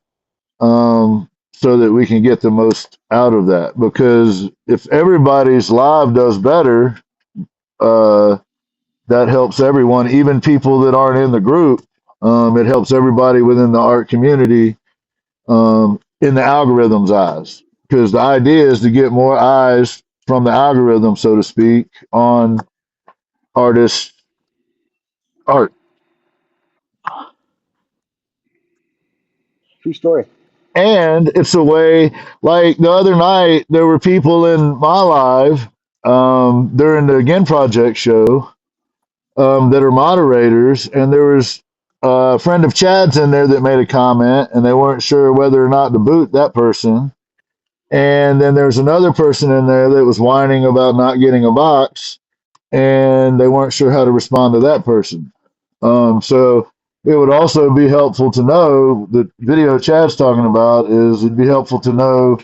S2: so that we can get the most out of that. Because if everybody's live does better, uh, that helps everyone, even people that aren't in the group. It helps everybody within the art community, in the algorithm's eyes. Because the idea is to get more eyes from the algorithm, so to speak, on artists' art.
S1: True story.
S2: And it's a way, like the other night, there were people in my live, during the Again Project show, that are moderators, and there was a friend of Chad's in there that made a comment, and they weren't sure whether or not to boot that person. And then there's another person in there that was whining about not getting a box, and they weren't sure how to respond to that person. So it would also be helpful to know, the video Chad's talking about is, it'd be helpful to know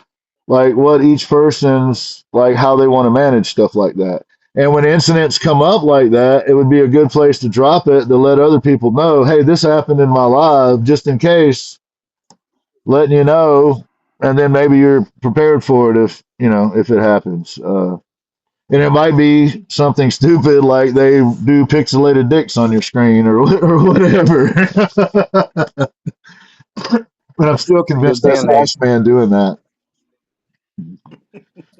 S2: like what each person's like, how they want to manage stuff like that. And when incidents come up like that, it would be a good place to drop it to let other people know, hey, this happened in my live, just in case, letting you know, and then maybe you're prepared for it if you know if it happens. And it might be something stupid like they do pixelated dicks on your screen or whatever. But I'm still convinced that's
S1: Band-Aid.
S2: Ashman doing that.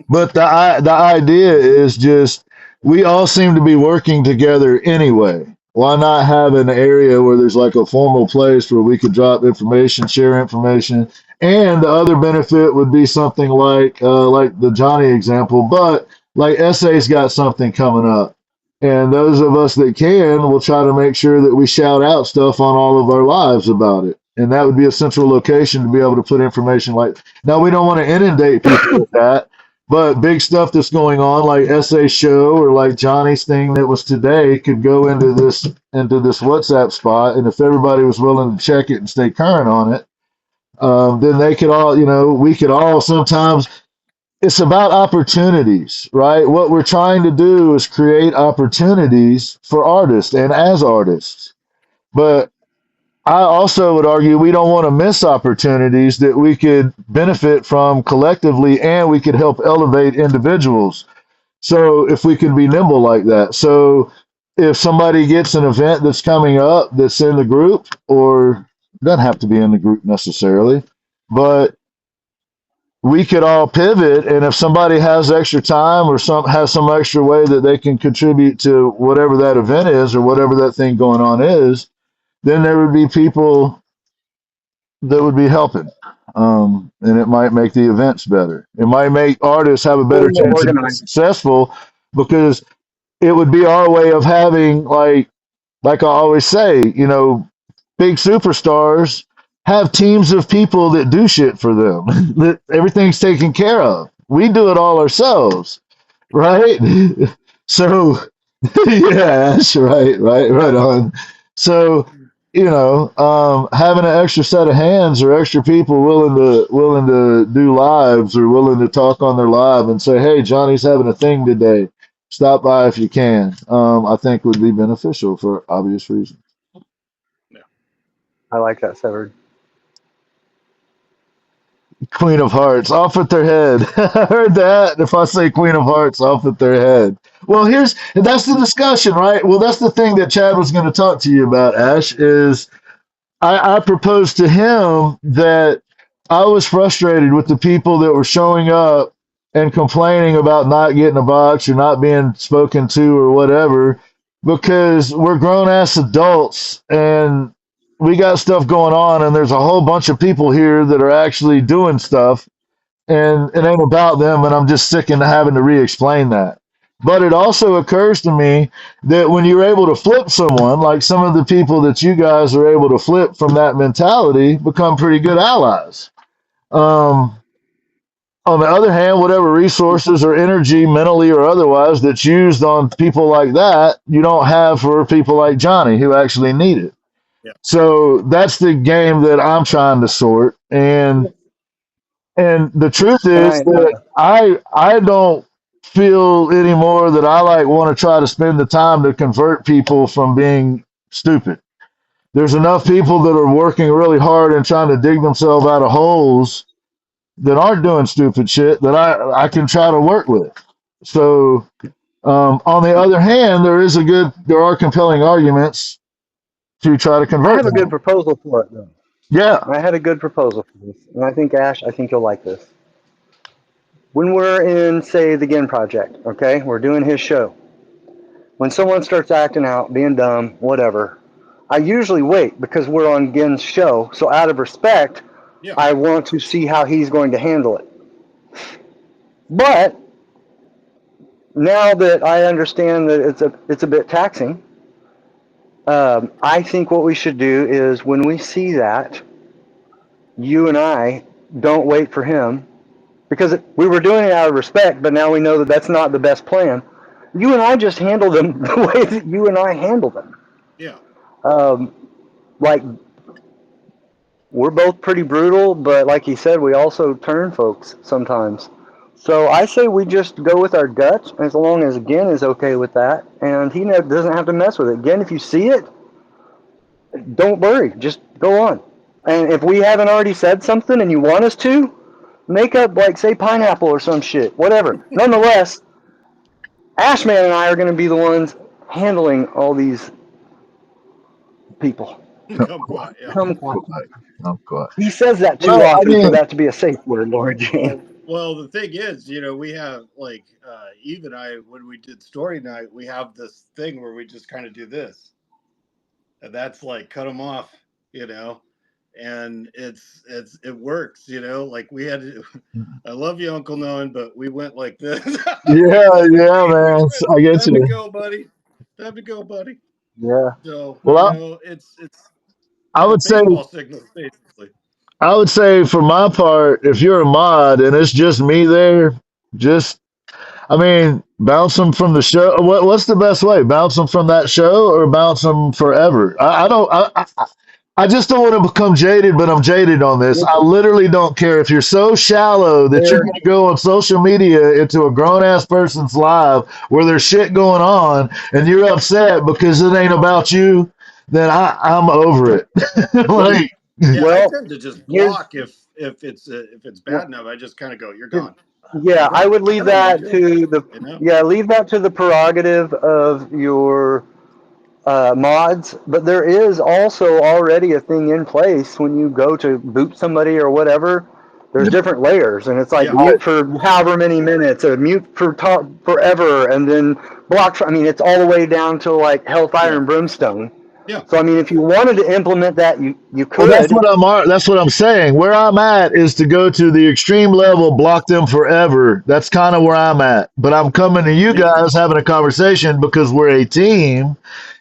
S2: But the idea is just, we all seem to be working together anyway. Why not have an area where there's like a formal place where we could drop information, share information, and the other benefit would be something like the Johnny example, but like SA's got something coming up. And those of us that can will try to make sure that we shout out stuff on all of our lives about it. And that would be a central location to be able to put information like, now we don't want to inundate people with that, but big stuff that's going on, like SA show or like Johnny's thing that was today, could go into this WhatsApp spot, and if everybody was willing to check it and stay current on it, then they could all, we could all sometimes. It's about opportunities, right? What we're trying to do is create opportunities for artists and as artists, but I also would argue we don't want to miss opportunities that we could benefit from collectively, and we could help elevate individuals. So if we can be nimble like that. So if somebody gets an event that's coming up that's in the group, or doesn't have to be in the group necessarily, but we could all pivot, and if somebody has extra time or has some extra way that they can contribute to whatever that event is or whatever that thing going on is, then there would be people that would be helping. And it might make the events better. It might make artists have a better
S1: More
S2: chance of being
S1: organized.
S2: successful, because it would be our way of having, like I always say, big superstars have teams of people that do shit for them. That everything's taken care of. We do it all ourselves, right? So yeah, that's right on. So having an extra set of hands or extra people willing to do lives or willing to talk on their live and say, hey, Johnny's having a thing today, stop by if you can, I think would be beneficial for obvious reasons.
S1: I like that, Severed.
S2: Queen of Hearts, off with their head. I heard that. If I say Queen of Hearts, off with their head. Well, that's the discussion, right? Well, that's the thing that Chad was going to talk to you about, Ash, is I proposed to him that I was frustrated with the people that were showing up and complaining about not getting a box or not being spoken to or whatever, because we're grown ass adults and we got stuff going on, and there's a whole bunch of people here that are actually doing stuff, and it ain't about them, and I'm just sick of having to re-explain that. But it also occurs to me that when you're able to flip someone, like some of the people that you guys are able to flip from that mentality, become pretty good allies. On the other hand, whatever resources or energy, mentally or otherwise, that's used on people like that, you don't have for people like Johnny who actually need it.
S3: Yeah.
S2: So that's the game that I'm trying to sort. And And the truth
S1: And
S2: is that I don't feel anymore that I like want to try to spend the time to convert people from being stupid. There's enough people that are working really hard and trying to dig themselves out of holes that aren't doing stupid shit that I can try to work with. So on the other hand, there are compelling arguments to try to
S1: I
S2: convert
S1: have a good
S2: them.
S1: proposal for it, though.
S2: Yeah.
S1: I had a good proposal for this, and I think Ash, I think you'll like this. When we're in, say, the Gin Project, okay, we're doing his show. When someone starts acting out, being dumb, whatever, I usually wait because we're on Gin's show. So out of respect,
S3: Yeah.
S1: I want to see how he's going to handle it. But now that I understand that it's a bit taxing, I think what we should do is when we see that, you and I don't wait for him because we were doing it out of respect, but now we know that that's not the best plan. You and I just handle them the way that you and I handle them.
S3: Yeah.
S1: Um, like we're both pretty brutal, but like he said, we also turn folks sometimes. So I say we just go with our guts as long as Gin is okay with that, and he doesn't have to mess with it. Gin, if you see it, don't worry, just go on. And if we haven't already said something and you want us to, make up like say pineapple or some shit, whatever. Nonetheless, Ashman and I are going to be the ones handling all these people.
S3: Kumquat. Yeah.
S1: Kumquat.
S2: Oh, God.
S1: He says that too
S2: Well, I
S1: often for
S2: mean,
S1: that to be a safe word, Lord Jane.
S3: Well, the thing is, we have like Eve and I when we did story night, we have this thing where we just kind of do this, and that's like cut them off, and it works, Like we had, I love you, Uncle Nolan, but we went like this.
S2: yeah, man. I get
S3: Time to
S2: you.
S3: go, buddy. Time to go, buddy.
S1: Yeah.
S3: So
S2: Well,
S3: it's
S2: I would say
S3: baseball signals basically.
S2: I would say for my part, if you're a mod and it's just me there, just I mean, bounce them from the show. What's the best way? Bounce them from that show or bounce them forever? I don't. I just don't want to become jaded, but I'm jaded on this. I literally don't care if you're so shallow that you're
S1: There,
S2: going to go on social media into a grown ass person's live where there's shit going on and you're upset because it ain't about you. Then I'm over it. Like,
S3: Yeah, I
S1: well,
S3: tend to just
S1: here's
S3: block if it's bad
S1: well,
S3: enough. I just kind of go, "You're gone. You're
S1: yeah, I
S3: gone.
S1: would
S3: I
S1: leave
S3: don't need
S1: that
S3: you."
S1: to the
S3: You know?
S1: leave that to the prerogative of your mods. But there is also already a thing in place when you go to boot somebody or whatever. There's different layers, and it's like
S3: Yeah,
S1: mute for however many minutes, or mute for forever, and then block. I mean, it's all the way down to like hellfire
S3: yeah,
S1: and brimstone.
S3: yeah.
S1: So I mean, if you wanted to implement that, you
S2: well,
S1: could.
S2: that's what I'm saying. Where I'm at is to go to the extreme level, block them forever. That's kind of where I'm at. But I'm coming to you
S3: Me too.
S2: guys having a conversation because we're a team.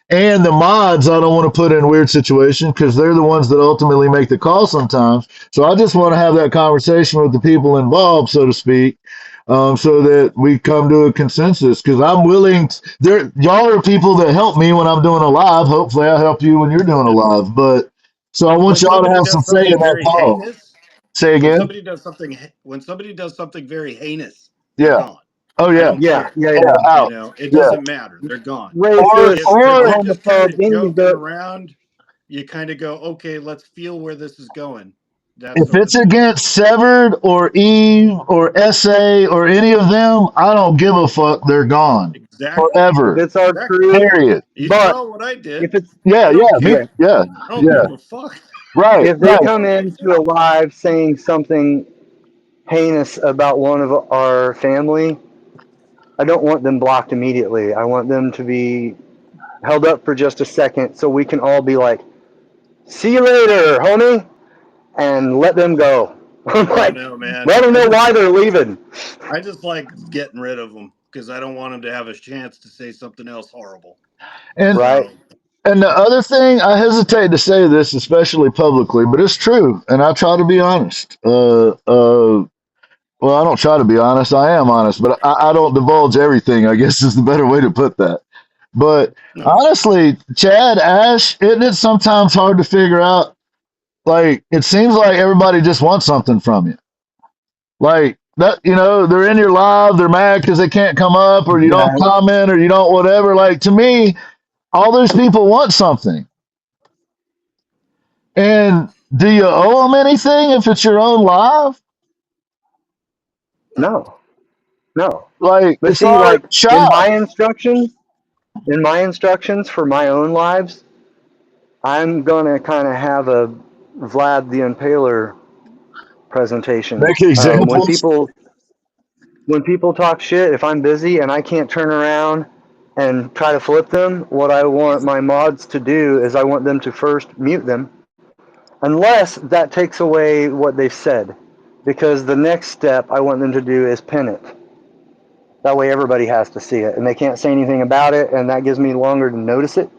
S2: And the mods, I don't want to put in weird situations because they're the ones that ultimately make the call sometimes. So I just want to have that conversation with the people involved, so to speak, so that we come to a consensus. Because I'm willing. Y'all are people that help me when I'm doing a live. Hopefully, I'll help you when you're doing a live. But so I want
S3: When
S2: y'all to
S3: somebody
S2: have some
S3: does
S2: say in
S3: something
S2: that
S3: very
S2: call.
S3: heinous,
S2: Say
S3: when
S2: again.
S3: somebody does something, when somebody does something very heinous, they're
S2: Yeah.
S3: gone.
S2: Oh
S3: I
S2: yeah.
S3: don't
S1: Yeah,
S3: care.
S1: yeah,
S2: Yeah.
S1: yeah.
S2: Out.
S3: It
S2: Yeah.
S3: doesn't matter. They're gone.
S2: Or
S1: Racist,
S3: If
S2: or
S3: they're just kind
S1: homophobe,
S3: of
S1: any of
S3: joking
S1: the
S3: around, you kind of go, okay, let's feel where this is going. That
S2: if
S3: sort of
S2: it's
S3: thing.
S2: against Severed or Eve or SA or any of them, I don't give a fuck. They're gone
S3: Exactly.
S1: if
S2: forever.
S1: it's our
S3: Exactly.
S1: crew.
S2: Period.
S3: You
S1: But
S3: saw what I did.
S1: if it's
S2: Yeah,
S3: I don't
S2: yeah, me,
S1: yeah,
S3: care.
S2: yeah,
S3: I don't
S2: yeah.
S3: give a fuck.
S2: Right,
S1: if they
S2: right.
S3: You know
S1: come
S3: what I'm
S1: into
S3: saying?
S1: a live saying something heinous about one of our family, I don't want them blocked immediately. I want them to be held up for just a second so we can all be like, "See you later, homie," and let them go. I'm
S3: I don't
S1: like,
S3: know, man.
S1: let them know why they're leaving.
S3: I just like getting rid of them because I don't want them to have a chance to say something else horrible.
S2: And
S1: Right?
S3: So
S2: and the other thing, I hesitate to say this, especially publicly, but it's true, and I try to be honest. Well, I don't try to be honest. I am honest, but I don't divulge everything. I guess is the better way to put that. But
S3: no,
S2: honestly, Chad, Ash, isn't it sometimes hard to figure out? Like, it seems like everybody just wants something from you. Like that, they're in your live, they're mad because they can't come up, or you don't
S1: Yeah.
S2: comment, or you don't whatever. Like to me, all those people want something. And do you owe them anything if it's your own live?
S1: No, no.
S2: Like
S1: But
S2: it's
S1: see,
S2: our
S1: like
S2: shop.
S1: in my instructions for my own lives, I'm gonna kind of have a Vlad the Impaler presentation.
S2: Make examples.
S1: When people talk shit, if I'm busy and I can't turn around and try to flip them, what I want my mods to do is I want them to first mute them, unless that takes away what they've said, because the next step I want them to do is pin it. That way everybody has to see it, and they can't say anything about it, and that gives me longer to notice it.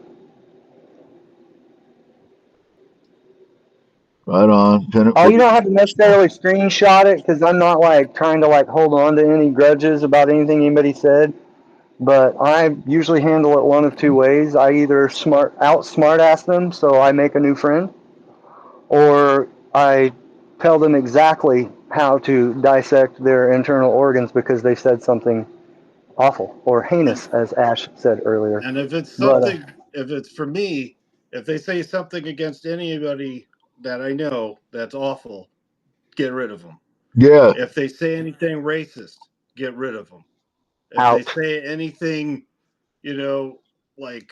S2: Right on. Pin it,
S1: Oh, you
S2: please.
S1: don't have to necessarily screenshot it, because I'm not like trying to like hold on to any grudges about anything anybody said. But I usually handle it one of two ways. I either smart ass them, so I make a new friend, or I tell them exactly how to dissect their internal organs because they said something awful or
S3: And
S1: heinous, as Ash said earlier.
S3: and if it's
S1: But
S3: something, if it's for me, if they say something against anybody that I know that's awful, get rid of them.
S2: Yeah.
S3: If they say anything racist, get rid of them. If they
S1: out.
S3: say anything, you know, like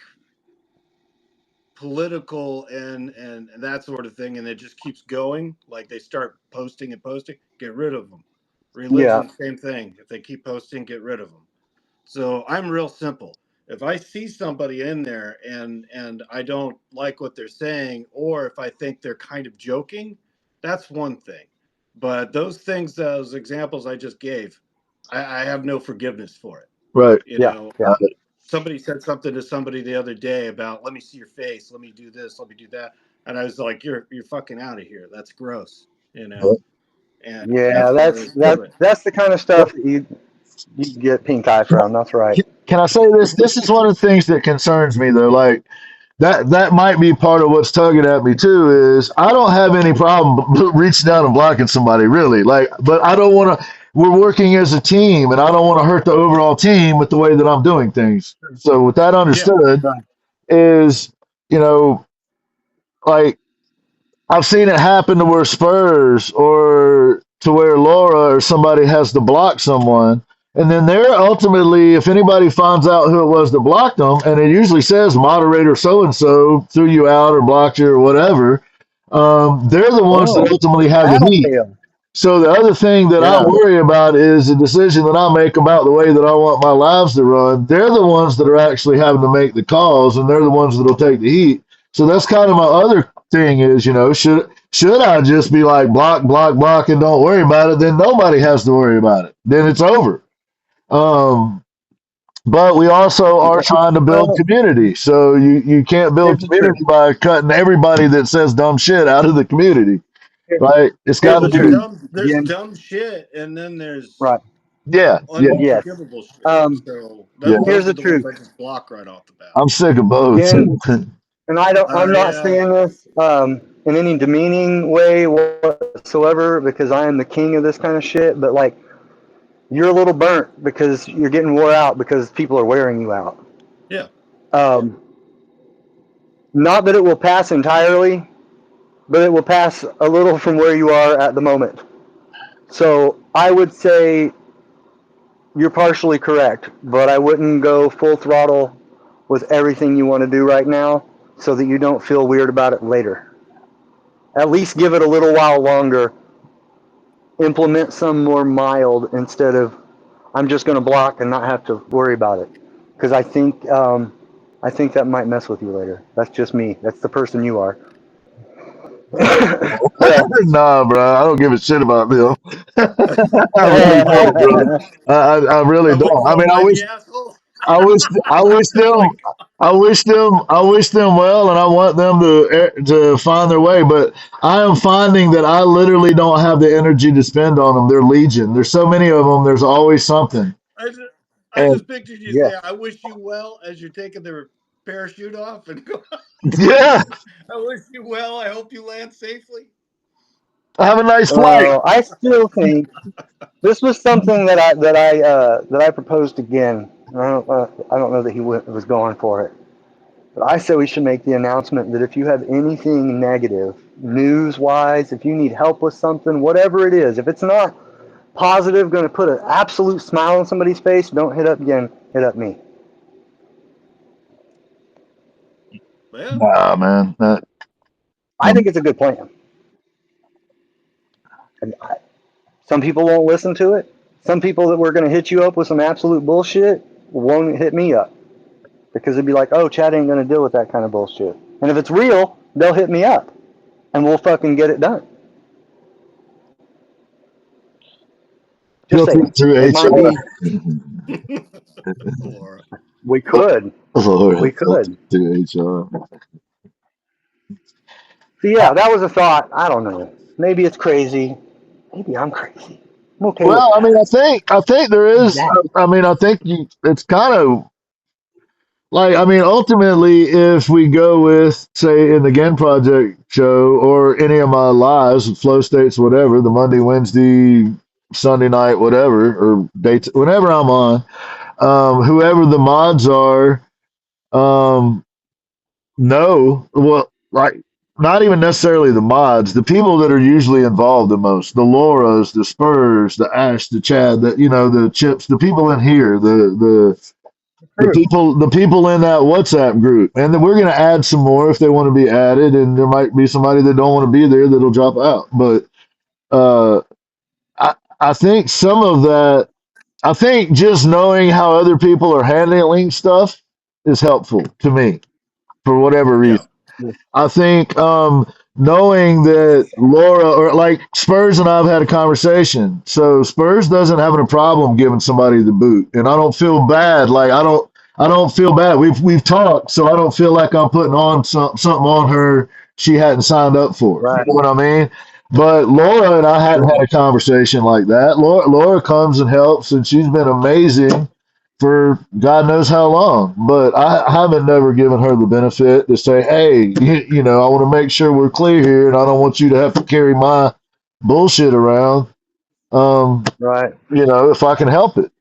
S3: political and that sort of thing, and it just keeps going, like they start posting and posting, get rid of them.
S1: Yeah.
S3: Religion, same thing. If they keep posting, get rid of them. So I'm real simple. If I see somebody in there and I don't like what they're saying, or if I think they're kind of joking, that's one thing. But those things, those examples I just gave, I have no forgiveness for it.
S2: Right.
S3: You
S1: Yeah.
S3: know,
S1: Yeah.
S3: somebody said something to somebody the other day about, let me see your face, let me do this, let me do that, and I was like, you're fucking out of here. That's gross. You know, and
S1: Yeah.
S3: that's all there is to it.
S1: That's the kind of stuff that you get pink eye from. That's right.
S2: Can I say this? This is one of the things that concerns me, though. Like that might be part of what's tugging at me too. Is I don't have any problem reaching out and blocking somebody, really. Like, but I don't want to. We're working as a team, and I don't want to hurt the overall team with the way that I'm doing things. So, with that
S3: Yeah,
S2: understood,
S1: Right.
S2: is you know, like I've seen it happen to where Spurs or to where Laura or somebody has to block someone. And then they're ultimately, if anybody finds out who it was that blocked them, and it usually says moderator so and so threw you out or blocked you or whatever, they're the ones that
S1: Oh,
S2: ultimately have the heat.
S1: tattletale.
S2: So the other thing that I
S1: Yeah.
S2: worry about is the decision that I make about the way that I want my lives to run. They're the ones that are actually having to make the calls, and they're the ones that'll take the heat. So that's kind of my other thing is, should I just be like block, block, block, and don't worry about it? Then nobody has to worry about it. Then it's over. Um, but we also are trying to build
S1: Well,
S2: community. So you can't build
S1: here's the truth.
S2: community by cutting everybody that says dumb shit out of the community,
S1: Here-
S2: right? It's
S1: Here's
S2: got
S1: the
S2: to
S3: there's
S2: be,
S1: truth.
S3: there's
S1: Jim.
S3: dumb shit, and then there's
S1: Right.
S2: yeah, yeah.
S1: Yes.
S3: unforgivable shit.
S1: Um.
S3: So
S2: Yeah,
S1: Here's
S3: those are
S1: the
S3: the ones
S1: truth.
S3: I just block right off the bat.
S2: I'm sick of both.
S1: Jim, and I'm not
S3: Yeah,
S1: saying this in any demeaning way whatsoever, because I am the king of this kind of shit. But like, you're a little burnt because you're getting wore out because people are wearing you out.
S3: yeah.
S1: Um, Not that it will pass entirely, but it will pass a little from where you are at the moment. So I would say you're partially correct, but I wouldn't go full throttle with everything you want to do right now so that you don't feel weird about it later. At least give it a little while longer. Implement some more mild instead of I'm just going to block and not have to worry about it. Because I think that might mess with you later. That's just me. That's the person you are. So,
S2: Nah, bro, I don't give a shit about them. I really don't, bro.
S1: yeah,
S2: I really don't. I
S3: So
S2: mean,
S3: why the asshole?
S2: I wish, I wish them,
S3: Like,
S2: I wish them well, and I want them to find their way. But I am finding that I literally don't have the energy to spend on them. They're legion. There's so many of them. There's always something.
S3: I just, I
S2: And
S3: just pictured you
S1: yeah.
S3: say, "I wish you well" as you're taking their parachute off, and go,
S2: yeah,
S3: "I wish you well. I hope you land safely."
S2: Have a nice flight.
S1: Well, I still think this was something that I proposed again. I don't know that was going for it. But I say we should make the announcement that if you have anything negative, news wise, if you need help with something, whatever it is, if it's not positive, going to put an absolute smile on somebody's face, don't hit up again, hit up me.
S3: Yeah.
S2: Nah, man.
S1: I think it's a good plan. And some people won't listen to it. Some people that were going to hit you up with some absolute bullshit won't hit me up because it'd be like, oh, Chad ain't going to deal with that kind of bullshit. And if it's real, they'll hit me up and we'll fucking get it done. Just
S2: Filter
S1: saying.
S2: it through
S1: It might
S2: HR.
S1: be.
S3: Laura.
S1: We could.
S2: Lord,
S1: We
S2: filter
S1: could.
S2: through HR.
S1: So yeah, that was a thought. I don't know. Maybe it's crazy. Maybe I'm crazy. I'm okay with
S2: Well, I mean,
S1: that.
S2: I think there is.
S1: That.
S2: I mean, I think it's kind of like, I mean, ultimately, if we go with, say, in the Gen Project show or any of my lives, flow states, whatever, the Monday, Wednesday, Sunday night, whatever, or dates, whenever I'm on, whoever the mods are, um, no, well, like, not even necessarily the mods, the people that are usually involved the most, the Lauras, the Spurs, the Ash, the Chad, the Chips, the people in here,
S1: True.
S2: the people in that WhatsApp group, and then we're going to add some more if they want to be added, and there might be somebody that don't want to be there that'll drop out. But uh, I think some of that, I think just knowing how other people are handling stuff is helpful to me for whatever
S3: Yeah.
S2: reason. I think knowing that Laura or like Spurs and I have had a conversation. So Spurs doesn't have a problem giving somebody the boot, and I don't feel bad. Like I don't feel bad. We've talked, so I don't feel like I'm putting on something on her she hadn't signed up for. You
S1: Right.
S2: know what I mean? But Laura and I hadn't
S1: Yeah.
S2: had a conversation like that. Laura comes and helps, and she's been amazing for God knows how long. But I haven't never given her the benefit to say, hey, I want to make sure we're clear here, and I don't want you to have to carry my bullshit around,
S1: Right.
S2: if I can help it.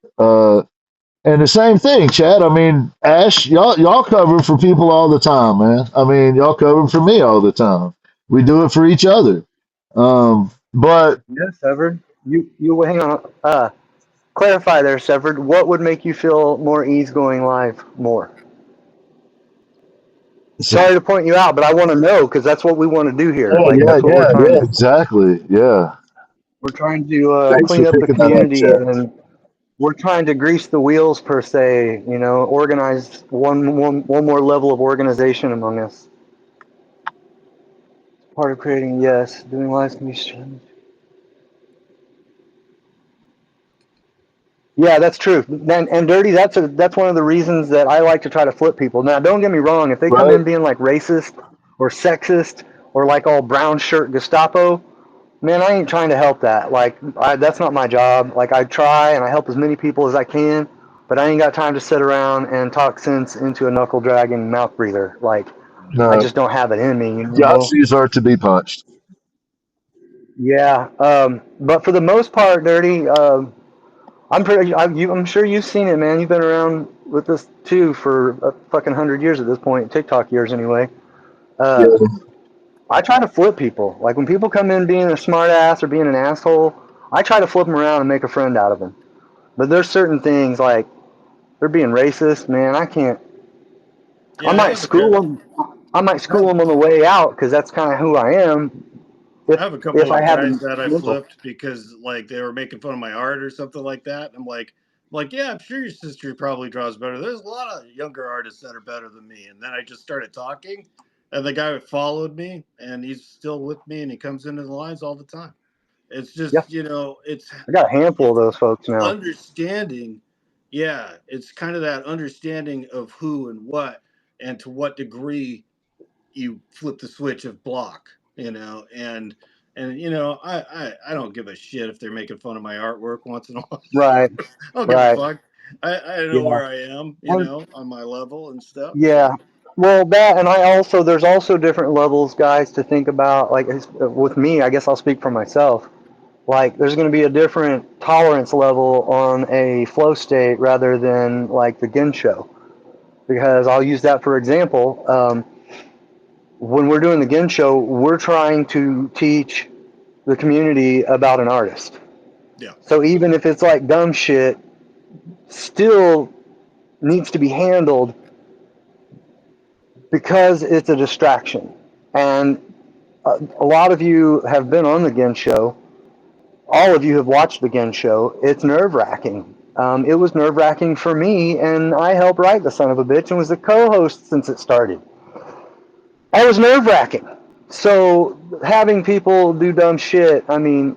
S2: And the same thing, Chad. I mean, Ash, y'all cover for people all the time, man. I mean, y'all cover for me all the time. We do it for each other. But
S1: Yeah, Severed. You hang on. Clarify there, Severed. What would make you feel more ease going live more? Sorry to point you out, but I want to know because that's what we want to do here. Like
S2: yeah,
S1: that's what we're
S2: yeah,
S1: trying
S2: yeah,
S1: to.
S2: exactly. Yeah.
S1: We're trying to
S2: Thanks for
S1: clean up the
S2: picking that up,
S1: community
S2: Chad.
S1: and we're trying to grease the wheels per se. Organize one more level of organization among us. Part of creating, yes, doing lives can be streamed. Yeah, that's true. And dirty. That's one of the reasons that I like to try to flip people. Now, don't get me wrong. If they come
S2: Right?
S1: in being like racist or sexist or like all brown shirt Gestapo, man, I ain't trying to help that. Like, that's not my job. Like, I try and I help as many people as I can, but I ain't got time to sit around and talk sense into a knuckle dragging mouth breather. Like, I
S2: No,
S1: just don't have it in me, you know.
S2: Yahtzys are to be punched.
S1: Yeah. But for the most part, dirty. I'm sure you've seen it, man. You've been around with this too for a fucking 100 years at this point, TikTok years anyway.
S2: Yeah.
S1: Uh, I try to flip people. Like when people come in being a smart ass or being an asshole, I try to flip them around and make a friend out of them. But there's certain things like they're being racist, man. I can't. I
S3: Yeah,
S1: might school them. I might
S3: I
S1: school them on the way out because that's kind of who I am. If
S3: have a couple
S1: if I
S3: of
S1: have
S3: guys
S1: them
S3: that I
S1: mental.
S3: flipped because like they were making fun of my art or something like that. I'm like, yeah, I'm sure your sister probably draws better. There's a lot of younger artists that are better than me. And then I just started talking, and the guy followed me, and he's still with me, and he comes into the lines all the time. It's
S1: Yeah,
S3: just, it's
S1: I got a handful of
S3: it's
S1: those folks now.
S3: understanding. Yeah, it's kind of that understanding of who and what, and to what degree you flip the switch of block, and I don't give a shit if they're making fun of my artwork once in a while.
S1: Right,
S3: I don't give a
S1: right.
S3: fuck. I know
S1: Yeah,
S3: where I am,
S1: and
S3: on my level and stuff.
S1: yeah.
S3: So
S1: Well, that, and there's also different levels, guys, to think about. Like with me, I guess I'll speak for myself. Like there's going to be a different tolerance level on a flow state rather than like the Gensho, because I'll use that for example. When we're doing the Gensho, we're trying to teach the community about an artist.
S3: Yeah.
S1: So even if it's like dumb shit, still needs to be handled because it's a distraction. And a lot of you have been on the Gensho. All of you have watched the Gensho. It's nerve wracking. It was nerve wracking for me, and I helped write the son of a bitch and was the co-host since it started. I was nerve wracking. So having people do dumb shit, I mean,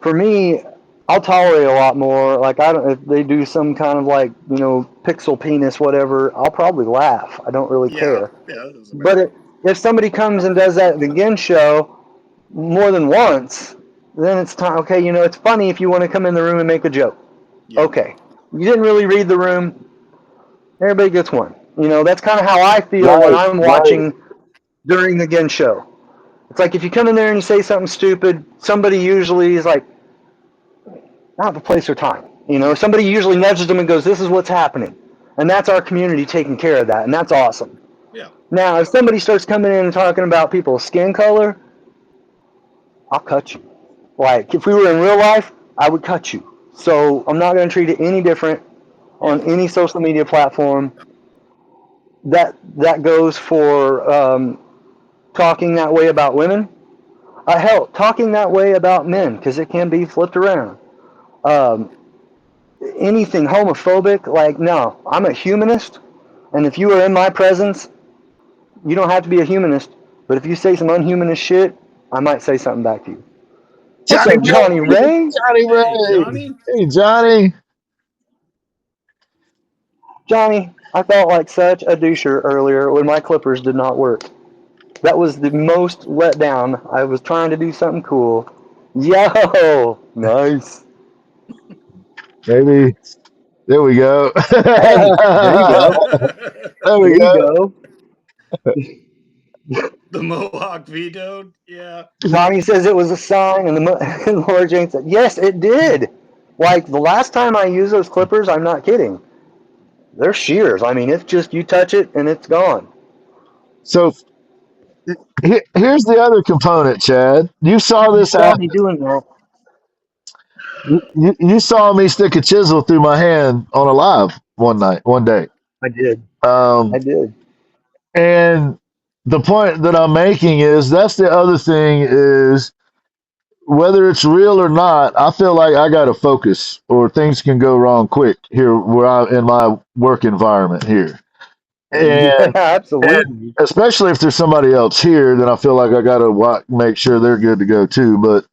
S1: for me, I'll tolerate a lot more. Like I don't, if they do some kind of like pixel penis whatever, I'll probably laugh. I don't really
S3: Yeah.
S1: care.
S3: Yeah. That doesn't
S1: But
S3: matter.
S1: if somebody comes and does that at the Gensho more than once, then it's time. Okay, it's funny if you want to come in the room and make a joke.
S3: Yeah.
S1: Okay, you didn't really read the room. Everybody gets one. That's kind of how I feel when
S2: Right,
S1: I'm
S2: right.
S1: watching during the Gensho. It's like if you come in there and you say something stupid, somebody usually is like, not the place or time. Somebody usually nudges them and goes, "This is what's happening," and that's our community taking care of that, and that's awesome.
S3: Yeah.
S1: Now, if somebody starts coming in and talking about people's skin color, I'll cut you. Like if we were in real life, I would cut you. So I'm not going to treat it any different
S3: Yeah.
S1: on any social media platform. That goes for talking that way about women. Hell, talking that way about men because it can be flipped around. Um, Anything homophobic, like no, I'm a humanist, and if you are in my presence, you don't have to be a humanist. But if you say some unhumanist shit, I might say something back to you. What's
S2: Johnny
S1: up, Johnny
S2: Ray,
S1: Ray?
S2: Johnny
S3: Hey,
S2: Ray.
S3: Johnny.
S2: Hey, Johnny.
S1: Johnny, I felt like such a doucher earlier when my clippers did not work. That was the most let down. I was trying to do something cool. Yo, nice.
S2: Maybe. There we go.
S1: Hey, there you go.
S2: There we
S1: There you
S2: go.
S1: go.
S3: The Mohawk vetoed. Yeah.
S1: Johnny says it was a sign, and and Laura Jane said, yes, it did. Like the last time I used those clippers, I'm not kidding. They're shears. I mean, it's just you touch it and it's gone.
S2: So here's the other component, Chad. You saw
S1: You
S2: this
S1: saw me
S2: happen.
S1: doing that.
S2: You saw me stick a chisel through my hand on a live one day.
S1: I did. I
S2: Um,
S1: did.
S2: and the point that I'm making is that's the other thing is whether it's real or not, I feel like I got to focus or things can go wrong quick here where I'm in my work environment here.
S1: Yeah,
S2: And
S1: absolutely.
S2: especially if there's somebody else here, then I feel like I got to make sure they're good to go too. But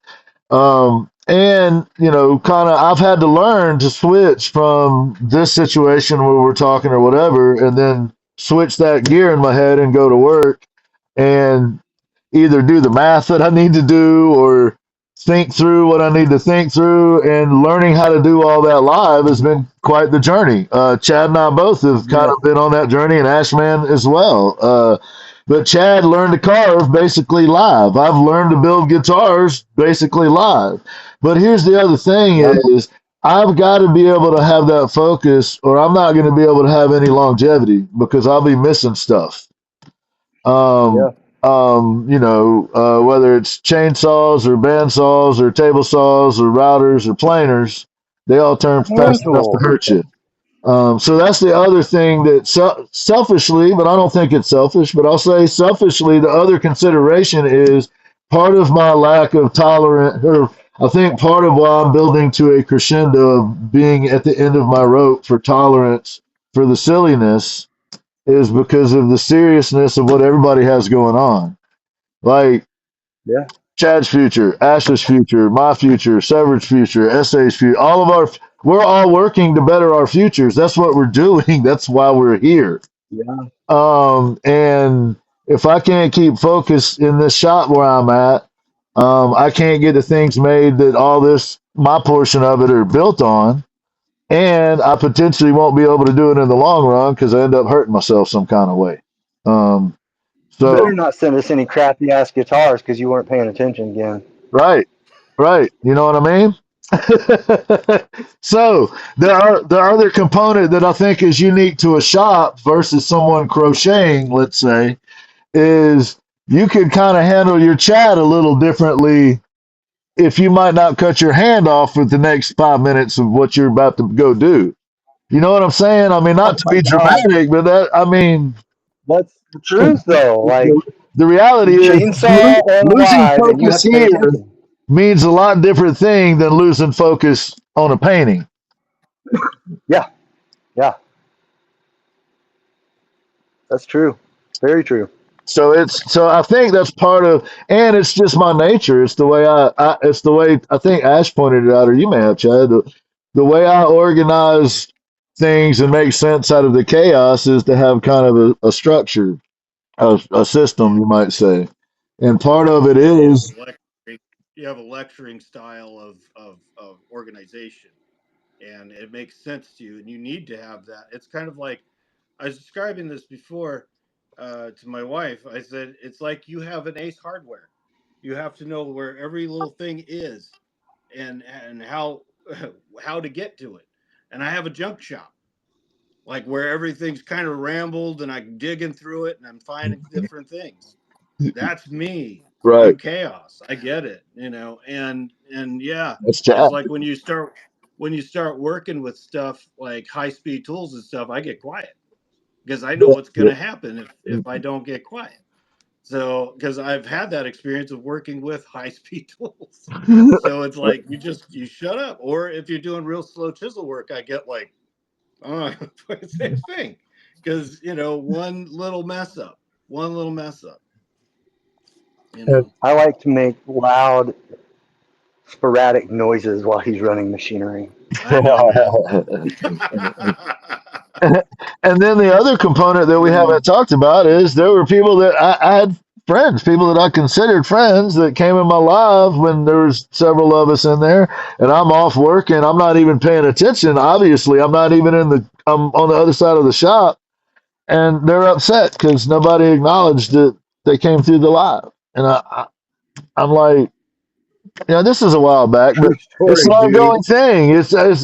S2: and kind of I've had to learn to switch from this situation where we're talking or whatever, and then switch that gear in my head and go to work and either do the math that I need to do or think through what I need to think through. And learning how to do all that live has been quite the journey. Chad and I both have kind
S1: Yeah.
S2: of been on that journey, and Ashman as well. But Chad learned to carve basically live. I've learned to build guitars basically live. But here's the other thing
S1: Yep.
S2: is I've got to be able to have that focus or I'm not going to be able to have any longevity because I'll be missing stuff.
S1: Yeah.
S2: Um, whether it's chainsaws or bandsaws or table saws or routers or planers, they all turn
S1: Hand
S2: fast enough to
S1: tool.
S2: hurt you. So that's the other thing that selfishly, but I don't think it's selfish, but I'll say selfishly, the other consideration is part of my lack of tolerance, or I think part of why I'm building to a crescendo of being at the end of my rope for tolerance for the silliness is because of the seriousness of what everybody has going on. Like
S1: Yeah.
S2: Chad's future, Ashley's future, my future, Severed's future, SA's future, we're all working to better our futures. That's what we're doing. That's why we're here.
S1: Yeah.
S2: And if I can't keep focused in this shop where I'm at, I can't get the things made that all this, my portion of it, are built on. And I potentially won't be able to do it in the long run because I end up hurting myself some kind of way. Um,
S1: You
S2: so
S1: better not send us any crappy ass guitars because you weren't paying attention again.
S2: right, right. You know what I mean? So the other component that I think is unique to a shop versus someone crocheting, let's say, is you could kind of handle your chat a little differently if you might not cut your hand off for the next 5 minutes of what you're about to go do. You know what I'm saying? I mean,
S1: Oh
S2: not to
S1: my
S2: be
S1: god,
S2: dramatic, but that I mean,
S1: that's the truth though. Like
S2: the reality is
S1: chainsaw on
S2: losing
S1: alive, and you have
S2: focus
S1: to pay
S2: here
S1: attention.
S2: means a lot different thing than losing focus on a painting.
S1: Yeah, yeah, that's true. Very true.
S2: So I think that's part of, and it's just my nature. It's the way it's the way I think Ash pointed it out, or you may have, Chad. The way I organize things and make sense out of the chaos is to have kind of a structure, a system, you might say. And part of it
S3: You have
S2: is,
S3: a lecturing, you have a lecturing style of organization, and it makes sense to you, and you need to have that. It's kind of like I was describing this before to my wife. I said it's like you have an Ace Hardware. You have to know where every little thing is, and how to get to it. And I have a junk shop, like where everything's kind of rambled, and I'm digging through it, and I'm finding different things. That's me.
S2: right,
S3: I'm chaos. I get it, and yeah,
S2: that's Chad.
S3: it's like when you start working with stuff like high speed tools and stuff, I get quiet because I know what's going to happen if I don't get quiet. So because I've had that experience of working with high speed tools, so it's like you shut up, or if you're doing real slow chisel work, I get like, oh, same thing, because one little mess up, you
S2: And-
S3: know.
S1: I like to make loud, sporadic noises while he's running machinery.
S3: I know, man.
S2: And then the other component that we haven't talked about is there were people that I had friends, people that I considered friends that came in my life when there was several of us in there, and I'm off work and I'm not even paying attention. Obviously, I'm on the other side of the shop, and they're upset because nobody acknowledged that they came through the live. And I'm like, this is a while back, but
S1: True
S2: it's
S1: story,
S2: an
S1: dude.
S2: ongoing thing.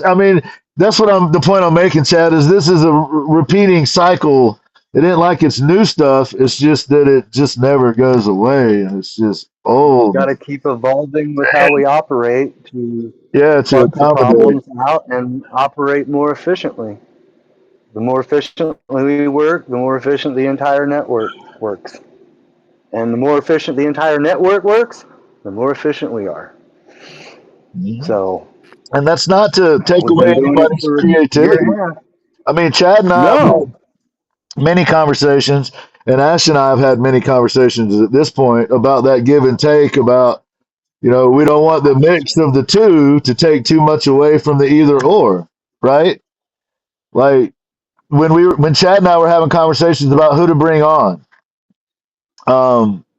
S2: I mean, that's what the point I'm making, Chad, is this is a repeating cycle. It ain't like it's new stuff. It's just that it just never goes away, and it's just
S1: Got
S2: old.
S1: to keep evolving with how we operate to
S2: Yeah, to
S1: bug the
S2: accommodate.
S1: problems out and operate more efficiently. The more efficiently we work, the more efficient the entire network works. And the more efficient the entire network works, the more efficient we are. So
S2: And that's not to take
S1: we've
S2: away
S1: been doing it
S2: anybody's
S1: for a year and
S2: creativity.
S1: a half.
S2: I mean, Chad and I have
S1: No,
S2: had many conversations, and Ash and I have had many conversations at this point about that give and take, about we don't want the mix of the two to take too much away from the either or, right? Like when Chad and I were having conversations about who to bring on,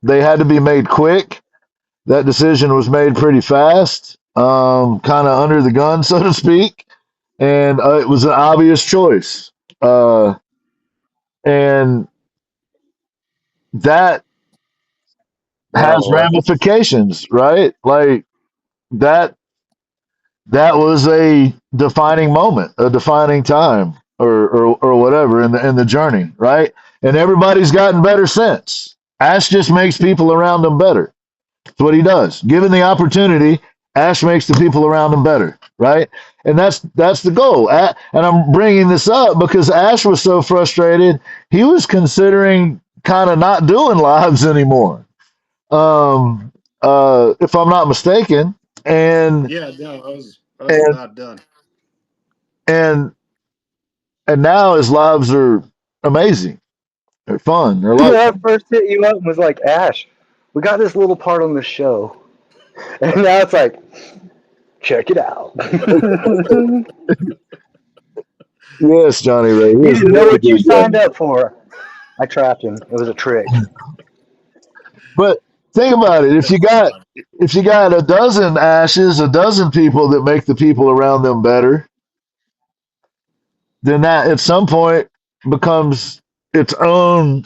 S2: they had to be made quick. That decision was made pretty fast, kind of under the gun, so to speak, and it was an obvious choice. And that
S1: yeah, it
S2: has
S1: was.
S2: ramifications, right? Like that that was a defining moment, a defining time, or whatever in the journey, right? And everybody's gotten better since. Ash just makes people around him better. That's what he does. Given the opportunity, Ash makes the people around him better, right? And that's the goal. And I'm bringing this up because Ash was so frustrated, he was considering kind of not doing lives anymore. Um, if I'm not mistaken, and
S3: Yeah, no, I was
S2: and
S3: about done.
S2: and and now his lives are amazing. They're fun. They're like,
S1: I first hit you up and was like, Ash, we got this little part on the show. And now it's like, check it out. You
S2: yes, Johnny Ray. He is
S1: didn't know
S2: very
S1: what you
S2: good guy.
S1: signed up for. I trapped him. It was a trick.
S2: But think about it. If you got a dozen Ashes, a dozen people that make the people around them better, then that at some point becomes its own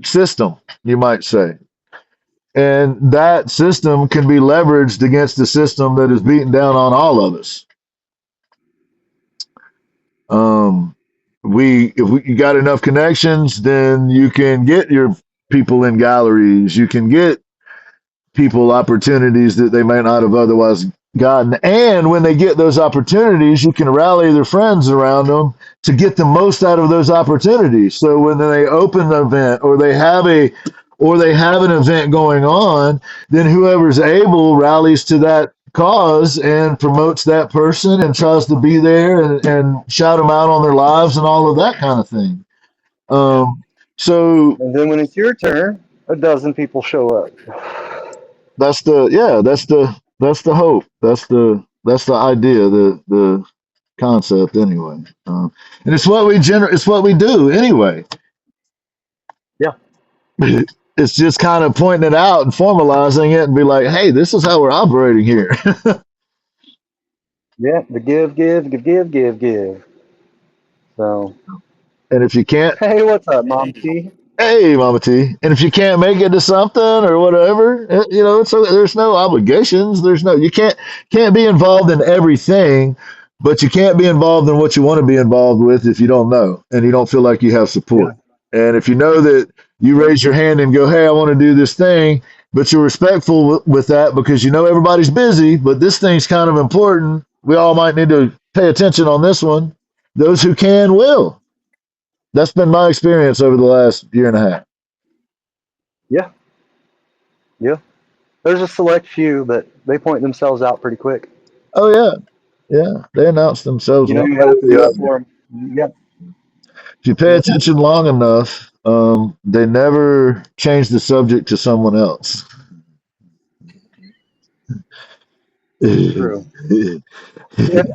S2: system, you might say. And that system can be leveraged against the system that is beating down on all of us. Um, if you got enough connections, then you can get your people in galleries. You can get people opportunities that they may not have otherwise gotten. And when they get those opportunities, you can rally their friends around them to get the most out of those opportunities. So when they open an event or they have an event going on, then whoever's able rallies to that cause and promotes that person and tries to be there and shout them out on their lives and all of that kind of thing. Um, so
S1: And then when it's your turn, a dozen people show up.
S2: that's the hope. That's the idea, the concept anyway. And it's what it's what we do anyway.
S1: Yeah.
S2: It's just kind of pointing it out and formalizing it and be like, hey, this is how we're operating here.
S1: Yeah, the give. So,
S2: And if you can't,
S1: hey, what's up, Mom T?
S2: hey, Mama T. And if you can't make it to something or whatever, there's no obligations. You can't be involved in everything, but you can't be involved in what you want to be involved with if you don't know and you don't feel like you have
S1: Yeah.
S2: support. And if you know that you raise your hand and go, hey, I want to do this thing, but you're respectful with that because you know everybody's busy, but this thing's kind of important. We all might need to pay attention on this one. Those who can will. That's been my experience over the last year and a half.
S1: Yeah. Yeah. There's a select few, but they point themselves out pretty quick.
S2: Oh yeah. They announce themselves
S1: You know,
S2: one
S1: you
S2: way or
S1: have to
S2: the
S1: do it
S2: other.
S1: for them. Yeah.
S2: If you pay attention long enough, they never change the subject to someone else.
S1: True.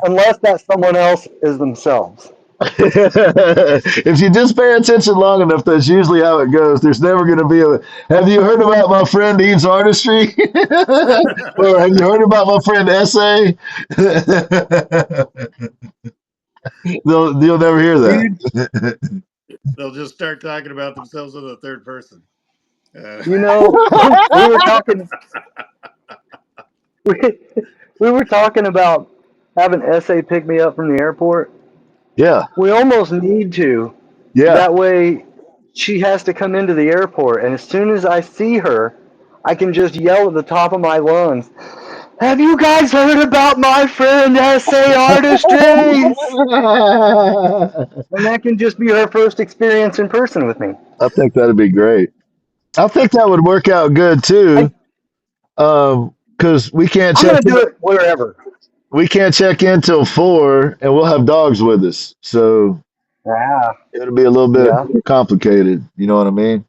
S1: Unless that someone else is themselves.
S2: If you just pay attention long enough, that's usually how it goes. There's never going to be a. Have you heard about my friend Eve's artistry? Or have you heard about my friend Essay? You'll never hear
S1: Dude,
S2: that.
S3: They'll just start talking about themselves in the third person.
S1: you know, we were talking we, we were talking about having Essay pick me up from the airport.
S2: Yeah,
S1: We almost need to.
S2: yeah.
S1: That way she has to come into the airport, and as soon as I see her, I can just yell at the top of my lungs, have you guys heard about my friend Essay Artistries? And that can just be her first experience in person with me.
S2: I think that'd be great. I think that would work out good
S1: I,
S2: too. Because
S1: I'm going to do it wherever.
S2: we can't check in till 4, and we'll have dogs with us, so
S1: Yeah,
S2: it'll be a little bit
S1: yeah,
S2: more complicated. You know what I mean?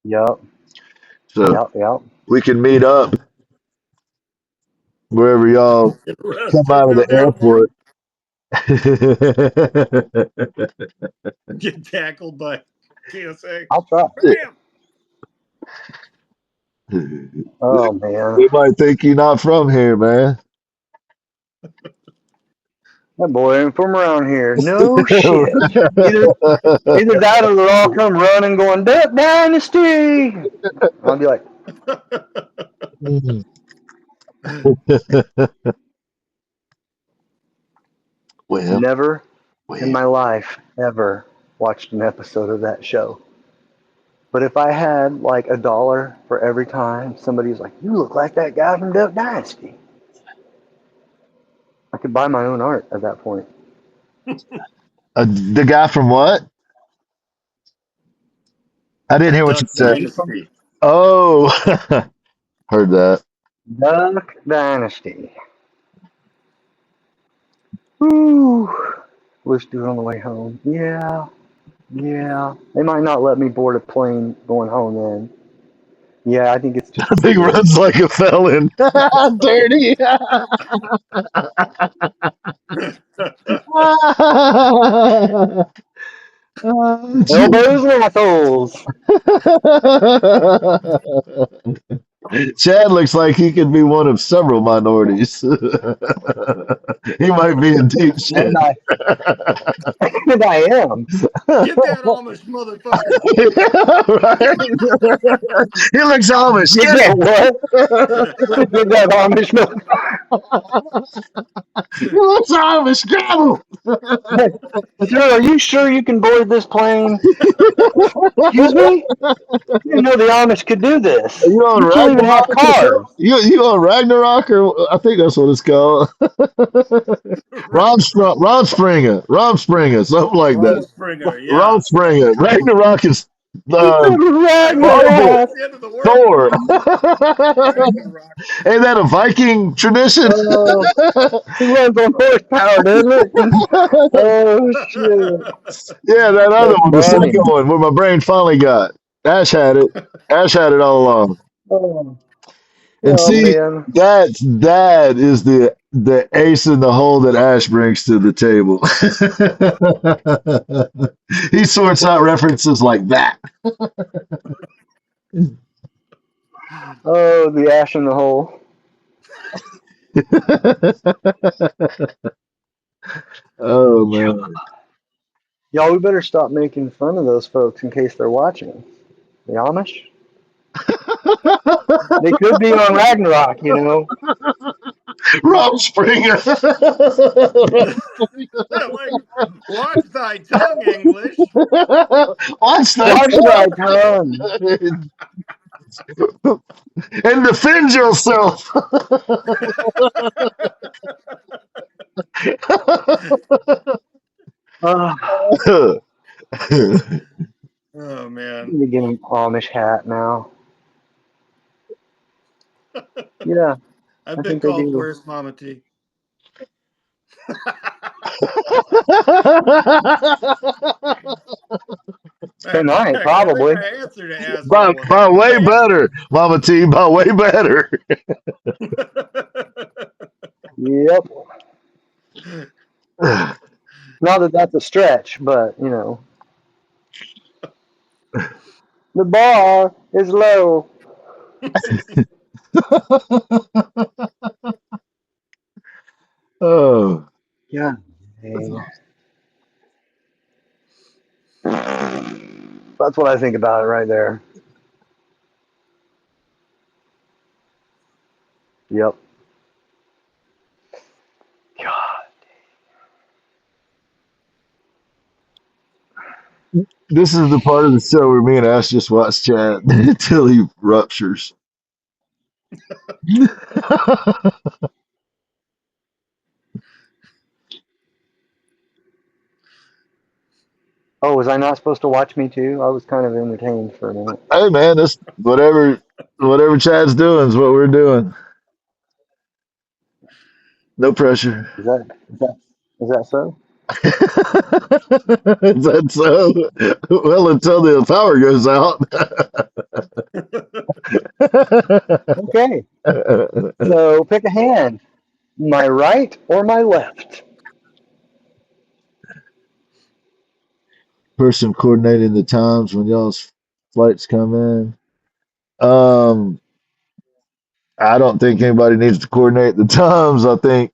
S1: yep,
S2: So
S1: yep.
S2: we can meet up wherever y'all
S3: Get
S2: come
S3: arrested
S2: out of
S3: at
S2: the
S3: the airport.
S2: airport.
S3: Get tackled by TSA.
S1: I'll try.
S3: Bam!
S1: Oh, man.
S2: They might think you're not from here, man.
S1: That boy ain't from around here. No shit. Either that or they'll all come running going, Duck Dynasty. I'll be like,
S2: Well,
S1: never in
S2: well,
S1: my life ever watched an episode of that show. But if I had like $1 for every time somebody's like, you look like that guy from Duck Dynasty, I could buy my own art at that point.
S2: the guy from what? I didn't hear what
S3: Duck
S2: you said.
S3: Dynasty.
S2: Oh, heard that.
S1: Duck Dynasty. Woo. Let's do it on the way home. Yeah. Yeah. They might not let me board a plane going home then. Yeah, I think it's just
S2: I think
S1: weird.
S2: runs like a felon. Dirty.
S1: Elbows and assholes.
S2: Chad looks like he could be one of several minorities. He might be in deep shit.
S1: And I, and I am.
S3: Get that Amish motherfucker.
S2: Right? He looks Amish.
S1: You
S2: Get
S1: know
S2: him.
S1: what? Get that Amish milk.
S2: He looks Amish. Grab him.
S1: Sir, are you sure you can board this plane? Excuse me? You didn't know the Amish could do this.
S2: Are you on
S1: You can't even have
S2: Ragnarok or something?
S1: cars.
S2: You on Ragnarok or I think that's what it's called. Ron Springer, something like
S3: Ron
S2: that.
S3: Springer, yeah.
S2: Ron Springer. Ragnarok is Marvel,
S1: Ragnarok.
S3: It's the end of the world,
S2: Thor.
S3: man. Ragnarok.
S2: Ain't that a Viking tradition?
S1: Oh, he runs on horsepower, doesn't it? Oh, shit.
S2: Yeah, that other
S1: That's
S2: one, the
S1: funny.
S2: second one, where my brain finally got. Ash had it. Ash had it all along.
S1: Oh,
S2: And
S1: oh
S2: see,
S1: man.
S2: that is the ace in the hole that Ash brings to the table. He sorts out references like that.
S1: Oh, the ash in the hole.
S2: Oh man.
S1: Y'all, we better stop making fun of those folks in case they're watching. The Amish? They could be on Ragnarok, you know.
S2: Rob Springer.
S3: Like, watch thy tongue, English.
S2: Watch
S1: Watch thy
S2: that.
S1: tongue.
S2: And defend yourself.
S1: Uh,
S3: Oh,
S1: I'm
S3: man.
S1: gonna get an Amish hat now. Yeah,
S3: I've
S1: I
S3: been
S1: think they
S3: called
S1: do.
S3: worse, Mama T.
S1: Tonight,
S3: I think
S1: probably.
S3: I answered to asshole with
S2: by
S3: that one.
S2: way better, Mama T, by way better.
S1: Yep. Not that that's a stretch, but you know, the bar is low.
S2: Oh,
S1: Yeah. Dang. That's what I think about it right there. Yep. God.
S2: this is the part of the show where me and Ash just watch Chad until he ruptures.
S1: Oh, was I not supposed to watch me too? I was kind of entertained for a minute.
S2: Hey man, this whatever Chad's doing is what we're doing. No pressure.
S1: Is that so?
S2: Is that so? Well, until the power goes out.
S1: Okay. So pick a hand. My right or my left?
S2: Person coordinating the times when y'all's flights come in. Um, I don't think anybody needs to coordinate the times. I think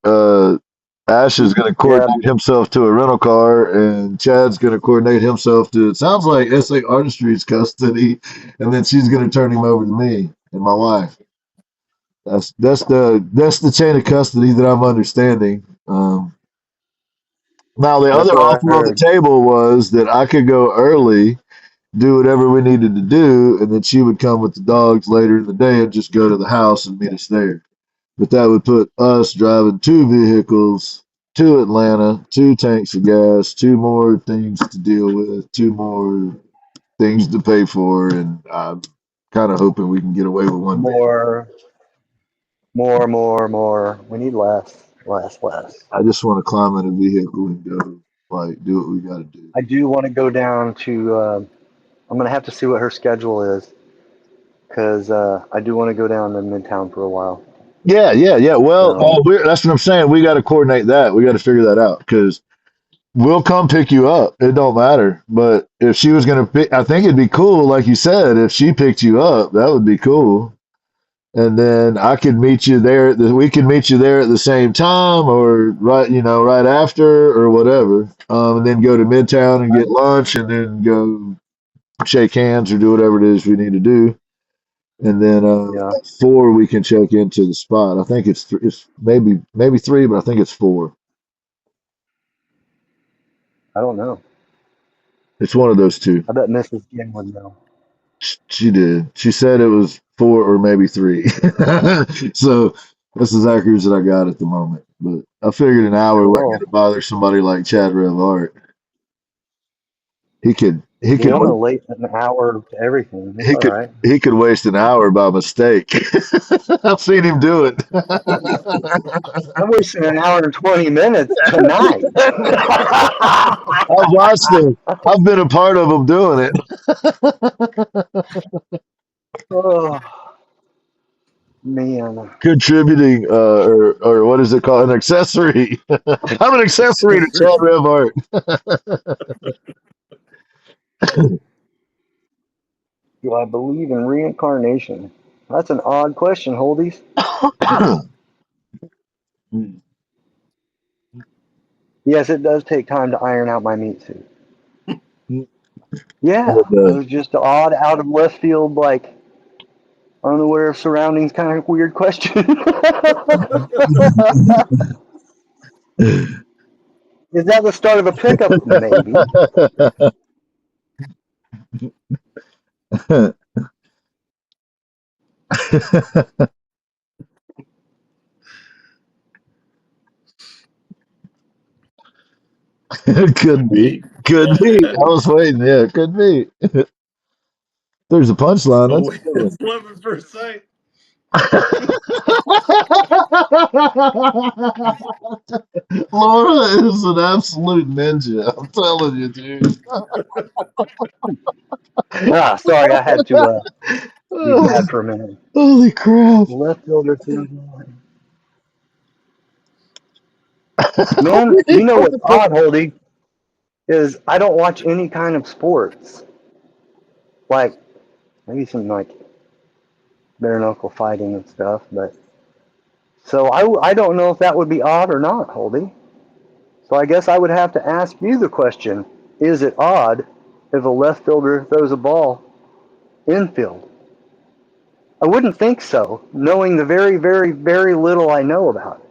S2: Ash is going to
S1: Yeah.
S2: coordinate himself to a rental car, and Chad's going to coordinate himself to. It sounds like SA Artistry's custody, and then she's going to turn him over to me and my wife. That's the chain of custody that I'm understanding. Now the
S1: That's
S2: other
S1: what I
S2: offer on the
S1: heard.
S2: table was that I could go early, do whatever we needed to do, and then she would come with the dogs later in the day and just go to the house and meet us there. But that would put us driving two vehicles to Atlanta, two tanks of gas, two more things to deal with, two more things to pay for, and I'm kind of hoping we can get away with one vehicle.
S1: More. We need less.
S2: I just want to climb in a vehicle and go, like, do what we got to do.
S1: I do want to go down to. I'm gonna have to see what her schedule is, because I do want to go down to Midtown for a while.
S2: Yeah. Well,
S1: So
S2: that's what I'm saying. We got to coordinate that. We got to figure that out because we'll come pick you up. It don't matter. But if she was gonna pick, I think it'd be cool, like you said, if she picked you up, that would be cool. and then I could meet you there. We can meet you there at the same time, or right after, or whatever. And then go to Midtown and get lunch, and then go shake hands or do whatever it is we need to do. And then
S1: Yeah,
S2: at 4 we can check into the spot. I think it's maybe 3, but I think it's 4.
S1: I don't know.
S2: It's one of those two.
S1: I bet Mrs. Kim would know.
S2: She did. She said it was 4 or maybe 3. So that's as accurate as I got at the moment. But I figured an hour wasn't
S1: Cool.
S2: going to bother somebody like Chad Rev Art. He could
S1: You don't want to wait an hour to everything. It's all right.
S2: he could waste an hour by mistake. I've seen him do it.
S1: I'm wasting an hour and 20 minutes tonight.
S2: I've watched him. I've been a part of him doing it.
S1: Oh, man.
S2: Contributing, or what is it called? An accessory. I'm an accessory to Chad Rev Art.
S1: Do I believe in reincarnation? That's an odd question, Holdies. Yes, it does take time to iron out my meat suit. Yeah, it was just an odd, out of left field, like unaware of surroundings, kind of weird question. Is that the start of a pickup? Maybe.
S2: Could be. Could be. I was waiting. Yeah, could be. There's a punchline.
S3: Oh,
S2: That's a good
S3: it's love at first sight.
S2: Laura is an absolute ninja. I'm telling you, dude.
S1: Sorry, I had to be bad for a minute.
S2: Holy crap.
S1: Left fielder. Man, you know what's odd, Holdy, is I don't watch any kind of sports. Like, maybe some, like, bare knuckle fighting and stuff, but so I don't know if that would be odd or not, Holdy. So I guess I would have to ask you the question, is it odd if a left fielder throws a ball infield? I wouldn't think so, knowing the very, very, very little I know about it.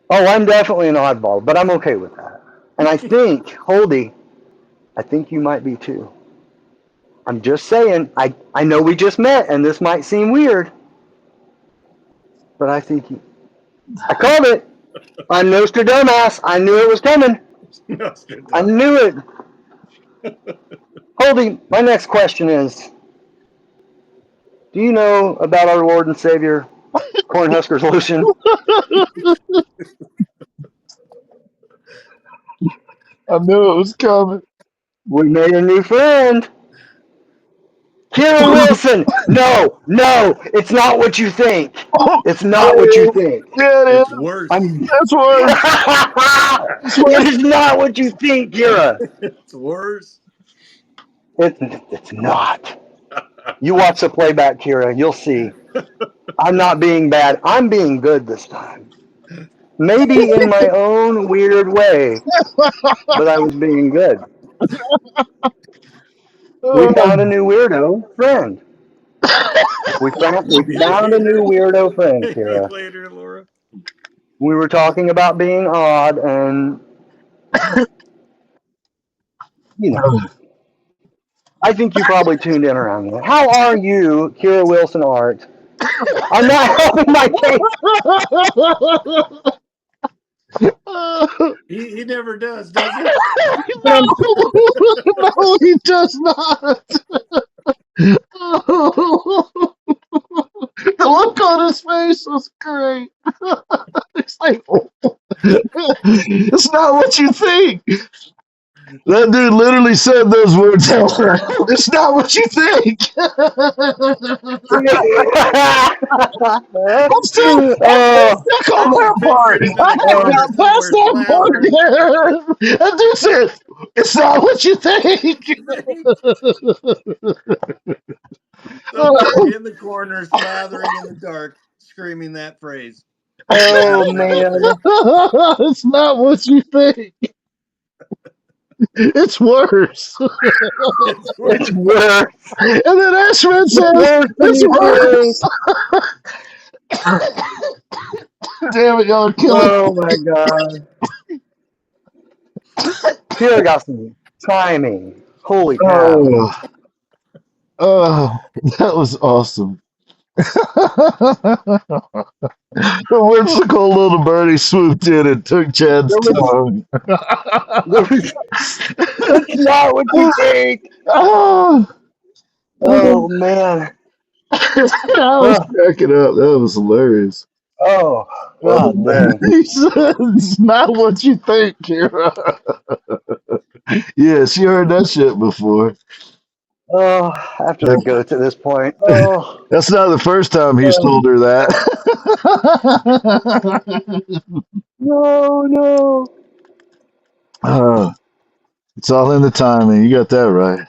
S1: Oh, I'm definitely an oddball, but I'm okay with that. And I think, Holdy, I think you might be too. I'm just saying, I know we just met and this might seem weird, but I think I called it. I'm Nostradamus. I knew it was coming. I knew it. Holdy, my next question is, do you know about our Lord and Savior, Cornhuskers Lotion?
S2: I knew it was coming.
S1: We made a new friend. Kira Wilson! No, it's not what you think. It's not what you think.
S2: Yeah, it is.
S3: It's worse.
S2: That's worse.
S1: It is not what you think, Kira.
S3: It's worse.
S1: It's not. You watch the playback, Kira. You'll see. I'm not being bad. I'm being good this time. Maybe in my own weird way, but I was being good. We found a new weirdo friend. We found a new weirdo friend, Kira.
S3: Later, Laura.
S1: We were talking about being odd and, you know, I think you probably tuned in around there. How are you, Kira Wilson Art? I'm not helping my case.
S3: He never does he?
S2: No, he does not. The look on his face was great. It's like, it's not what you think. That dude literally said those words out loud. It's not what you think. I'm still stuck on that part. I got past that part. That dude said, it's not what you think.
S3: somewhere in the corner, slathering in the dark, screaming that phrase.
S1: Oh man.
S2: It's not what you think. It's worse.
S3: It's worse.
S1: It's worse.
S2: And then Ashman
S1: It's
S2: says,
S1: worse than
S2: it's
S1: you think.
S2: worse. Damn it, y'all are killing me.
S1: Oh my god. Kira got some timing. Holy cow.
S2: Oh, that was awesome. The whimsical little birdie swooped in and took Chad's
S1: There was-
S2: tongue.
S1: That's not what you think.
S2: Oh,
S1: Oh man.
S2: I was cracking up. That was hilarious.
S1: Oh god dang.
S2: He said, it's not what you think, Kira. Yeah, she heard that shit before.
S1: Oh, after the goats at this point. Oh
S2: That's not the first time he's told her that.
S1: no.
S2: It's all in the timing. You got that right.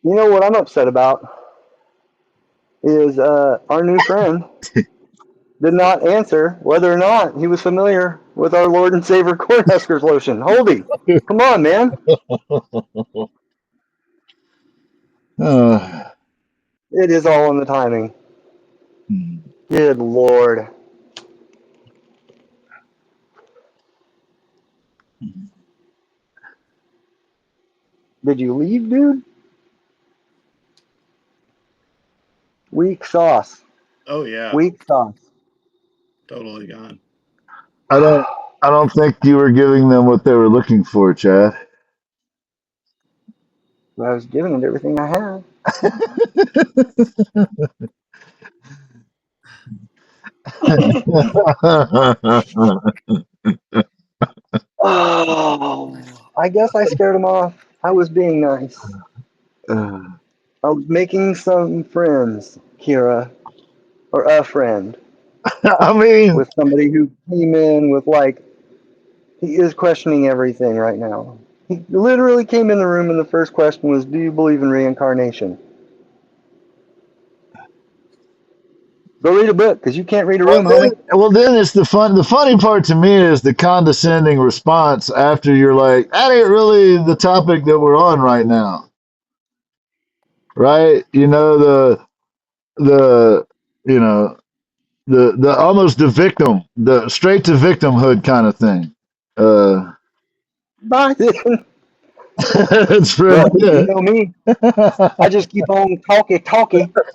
S1: You know what I'm upset about is our new friend did not answer whether or not he was familiar with our Lord and Savior Cornhuskers lotion. Holdy, come on, man.
S2: Uh,
S1: It is all in the timing. Good Lord. Did you leave, dude? Weak sauce.
S3: Oh yeah,
S1: Weak sauce.
S3: totally gone.
S2: I don't think you were giving them what they were looking for, Chad.
S1: I was giving it everything I had. Oh, I guess I scared him off. I was being nice. I was making some friends, Kira, or a friend,
S2: I mean,
S1: with somebody who came in with like, he is questioning everything right now. He literally came in the room and the first question was, do you believe in reincarnation? Go read a book, because you can't read a room, homie.
S2: well, then it's the fun. The funny part to me is the condescending response after you're like, that ain't really the topic that we're on right now, right? You know the you know the almost the victim, the straight to victimhood kind of thing.
S1: Bye.
S2: It's pretty
S1: But you
S2: good.
S1: know me, I just keep on talkie,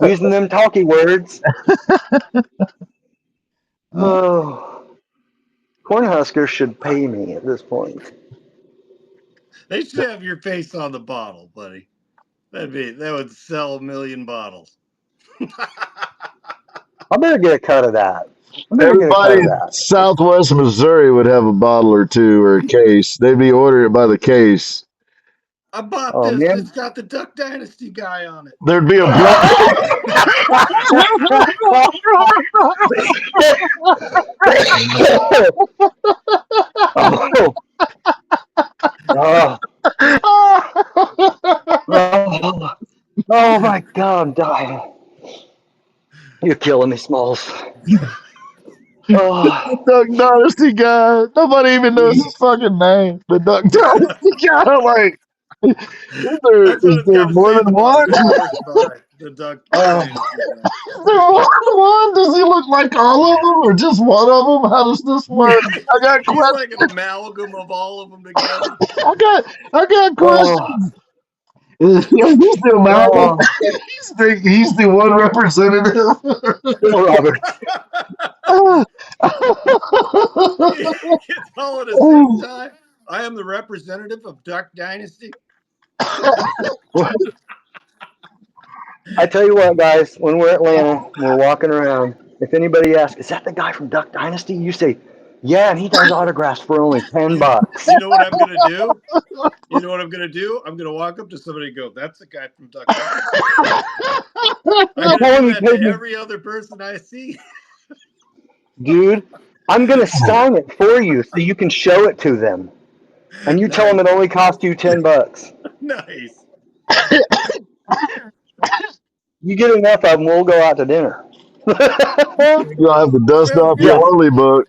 S1: using them talkie words. Oh, Cornhuskers should pay me at this point.
S3: They should have your face on the bottle, buddy. That would sell 1 million bottles.
S1: I better get a cut of that.
S2: Everybody in Southwest Missouri would have a bottle or two or a case. They'd be ordering it by the case.
S3: I bought
S1: Oh,
S3: this.
S1: man.
S3: It's got the Duck Dynasty guy on it.
S2: There'd be a black.
S1: Oh. Oh. Oh. Oh my God, I'm dying. You're killing me, Smalls. Oh.
S2: Duck Dynasty guy. Nobody even knows his fucking name. The Duck Dynasty guy. Like,
S3: That's what
S2: is
S3: it's
S2: there
S3: got to
S2: more
S3: say.
S2: than one?
S3: The Duck
S1: Oh.
S3: Dynasty guy.
S2: Is there more than one? Does he look like all of them or just one of them? How does this work? I got
S3: He's
S2: questions.
S3: like an amalgam of all of them together.
S2: I got questions. He's the amalgam. He's the one representative.
S1: Phil Roberts.
S3: It's all at the same time. I am the representative of Duck Dynasty.
S1: I tell you what, guys, when we're in Atlanta, we're walking around. If anybody asks, is that the guy from Duck Dynasty? You say, yeah, and he does autographs for only $10.
S3: You know what I'm gonna do? You know what I'm gonna do? I'm gonna walk up to somebody and go, "That's the guy from Duck Dynasty." I'm gonna do that to every other person I see.
S1: Dude, I'm going to sign it for you so you can show it to them. And you tell them it only cost you $10.
S3: Nice.
S1: You get enough of them, we'll go out to dinner.
S2: You'll have to dust
S3: Sounds
S2: off your
S1: Yeah.
S3: good.
S2: holy book.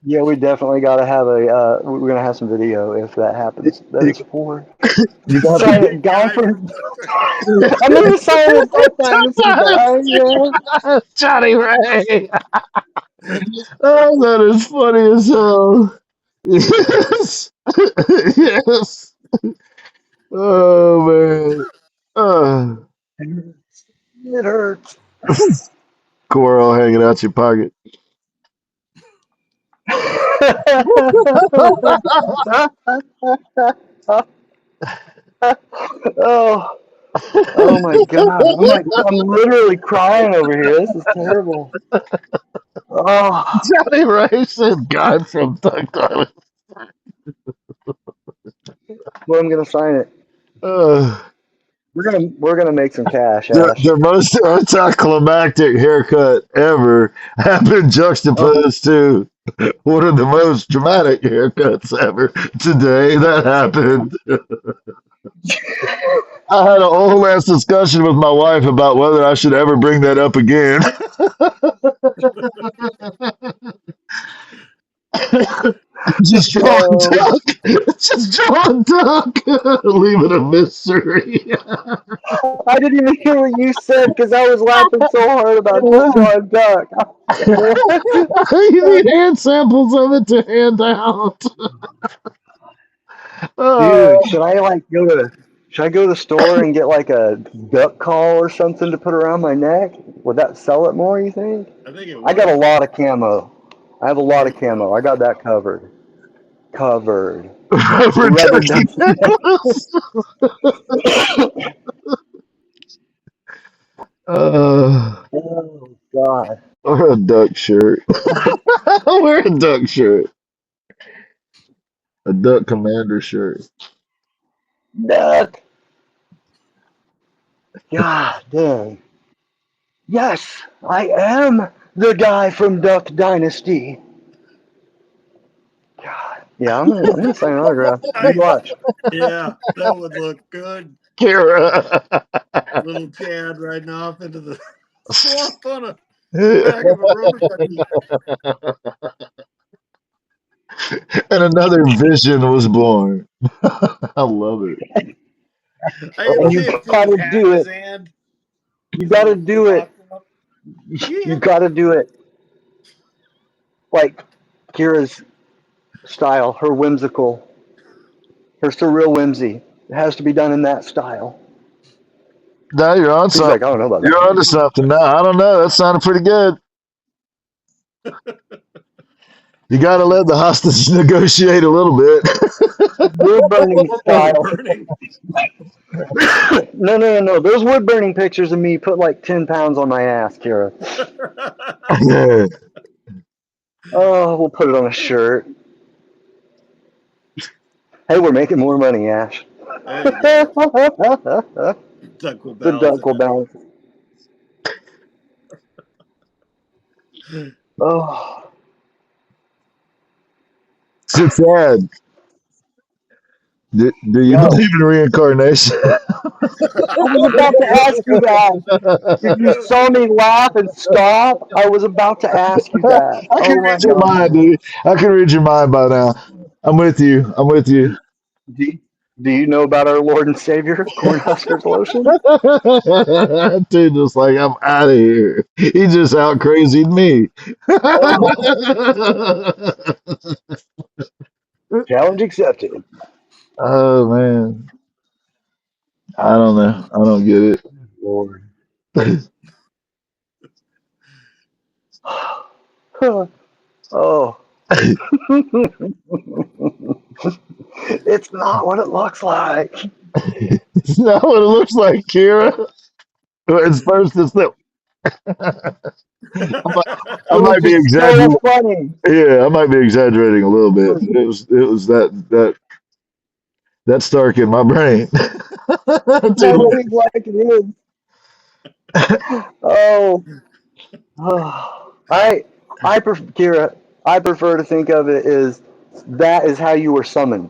S1: Yeah, we definitely got to have a. We're gonna have some video if that happens. That
S2: You,
S1: is for
S2: you got
S1: silent guy
S3: Guy
S1: from.
S3: from
S1: I'm gonna silent dynasty guy. Yeah.
S2: to Johnny Ray. Oh, that is funny as hell. Yes. Yes. Oh man.
S1: It hurts.
S2: Coral hanging out your pocket.
S1: Oh, oh my God! I'm literally crying over here. This is terrible. Oh,
S2: Johnny Ray said God from Duck Dynasty.
S1: well, I'm gonna sign it.
S2: Uh,
S1: We're gonna make some cash,
S2: the,
S1: Ash.
S2: the most anticlimactic haircut ever happened
S1: Oh,
S2: juxtaposed to one of the most dramatic haircuts ever today that happened. I had a whole ass discussion with my wife about whether I should ever bring that up again. Just drawing
S1: oh,
S2: duck. Just drawing duck. Leave it a mystery.
S1: I didn't even hear what you said because I was laughing so hard about just drawing duck. What?
S2: You need hand samples of it to hand out.
S1: Dude,
S2: Oh,
S1: should I go to the store and get like a duck call or something to put around my neck? Would that sell it more, you think?
S3: I think it
S1: I got a
S3: would.
S1: lot of camo. I have a lot
S3: There
S1: of
S3: you
S1: camo.
S3: go.
S1: I got that covered. Covered. The
S2: rubber
S1: rubber
S2: ducky
S1: duck.
S2: necklace. Uh,
S1: Oh God.
S2: wear a duck shirt. Wear a duck shirt. A duck commander shirt.
S1: Duck. God dang. Yes, I am the guy from Duck Dynasty. God. Yeah, I'm gonna sign an autograph. You
S3: Nice.
S1: watch.
S3: Yeah, that would look good.
S2: Kira.
S3: Little Chad riding off into the swamp on a back of a rubber ducky.
S2: And another vision was born. I love it.
S3: I can
S1: And
S2: Oh,
S3: see
S1: you
S3: him put his
S1: gotta
S3: hat in
S1: do
S3: his
S1: it.
S3: hand,
S1: You
S3: his
S1: gotta
S3: little
S1: do it.
S3: flip flop.
S1: You
S3: Yeah.
S1: gotta do it. Like Kira's style, her surreal whimsy. It has to be done in that style.
S2: now you're on
S1: He's like,
S2: something.
S1: I don't know about
S2: You're
S1: that.
S2: on to something now. I don't know. That sounded pretty good. You got to let the hostage negotiate a little bit.
S1: Wood burning
S3: Wood
S1: style.
S3: burning.
S1: No. Those wood burning pictures of me put like 10 pounds on my ass, Kira. Oh, we'll put it on a shirt. Hey, we're making more money, Ash.
S3: There you go.
S1: The
S3: Duck will balance
S1: duck
S3: it
S1: will
S3: out.
S1: balance. Oh,
S2: So, Chad, do you
S1: yo.
S2: believe in reincarnation?
S1: I was about to ask you that. If you saw me laugh and stop, I was about to ask you that.
S2: I can
S1: Oh my
S2: read your
S1: God.
S2: mind, dude. I can read your mind by now. I'm with you. I'm with you.
S1: Do, do you know about our Lord and Savior, Cornhuskers Lotion?
S2: Dude, just like I'm out of here. He just out crazied me.
S1: Oh, challenge accepted.
S2: Oh man, I don't know. I don't get
S1: Lord.
S2: it.
S1: Oh. It's not what it looks like.
S2: It's not what it looks like, Kira. It's first. It's the. I
S1: It was
S2: might be
S1: just so
S2: exaggerating.
S1: funny.
S2: Yeah, I might be exaggerating a little bit. It was that stark in my brain.
S1: I
S2: Dude,
S1: think like it is. Oh, I prefer Kira. I prefer to think of it as that is how you were summoned.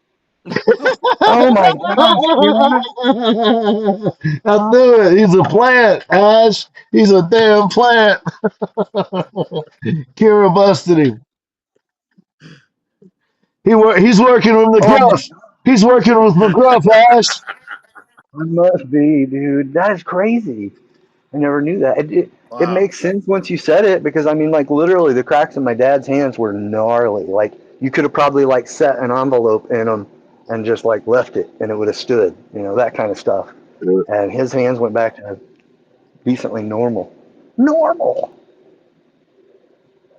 S1: Oh my gosh, dude.
S2: I knew it. He's a plant, Ash. He's a damn plant. Kira busted him. He's working with
S1: Oh my,
S2: McGruff. He's working with McGruff, Ash.
S1: I must be, dude. That is crazy. I never knew that. It
S3: Wow.
S1: makes sense once you said it because I mean, like literally, the cracks in my dad's hands were gnarly. Like you could have probably like set an envelope in them and just like left it, and it would have stood. You know, that kind of stuff. And his hands went back to decently normal. Normal.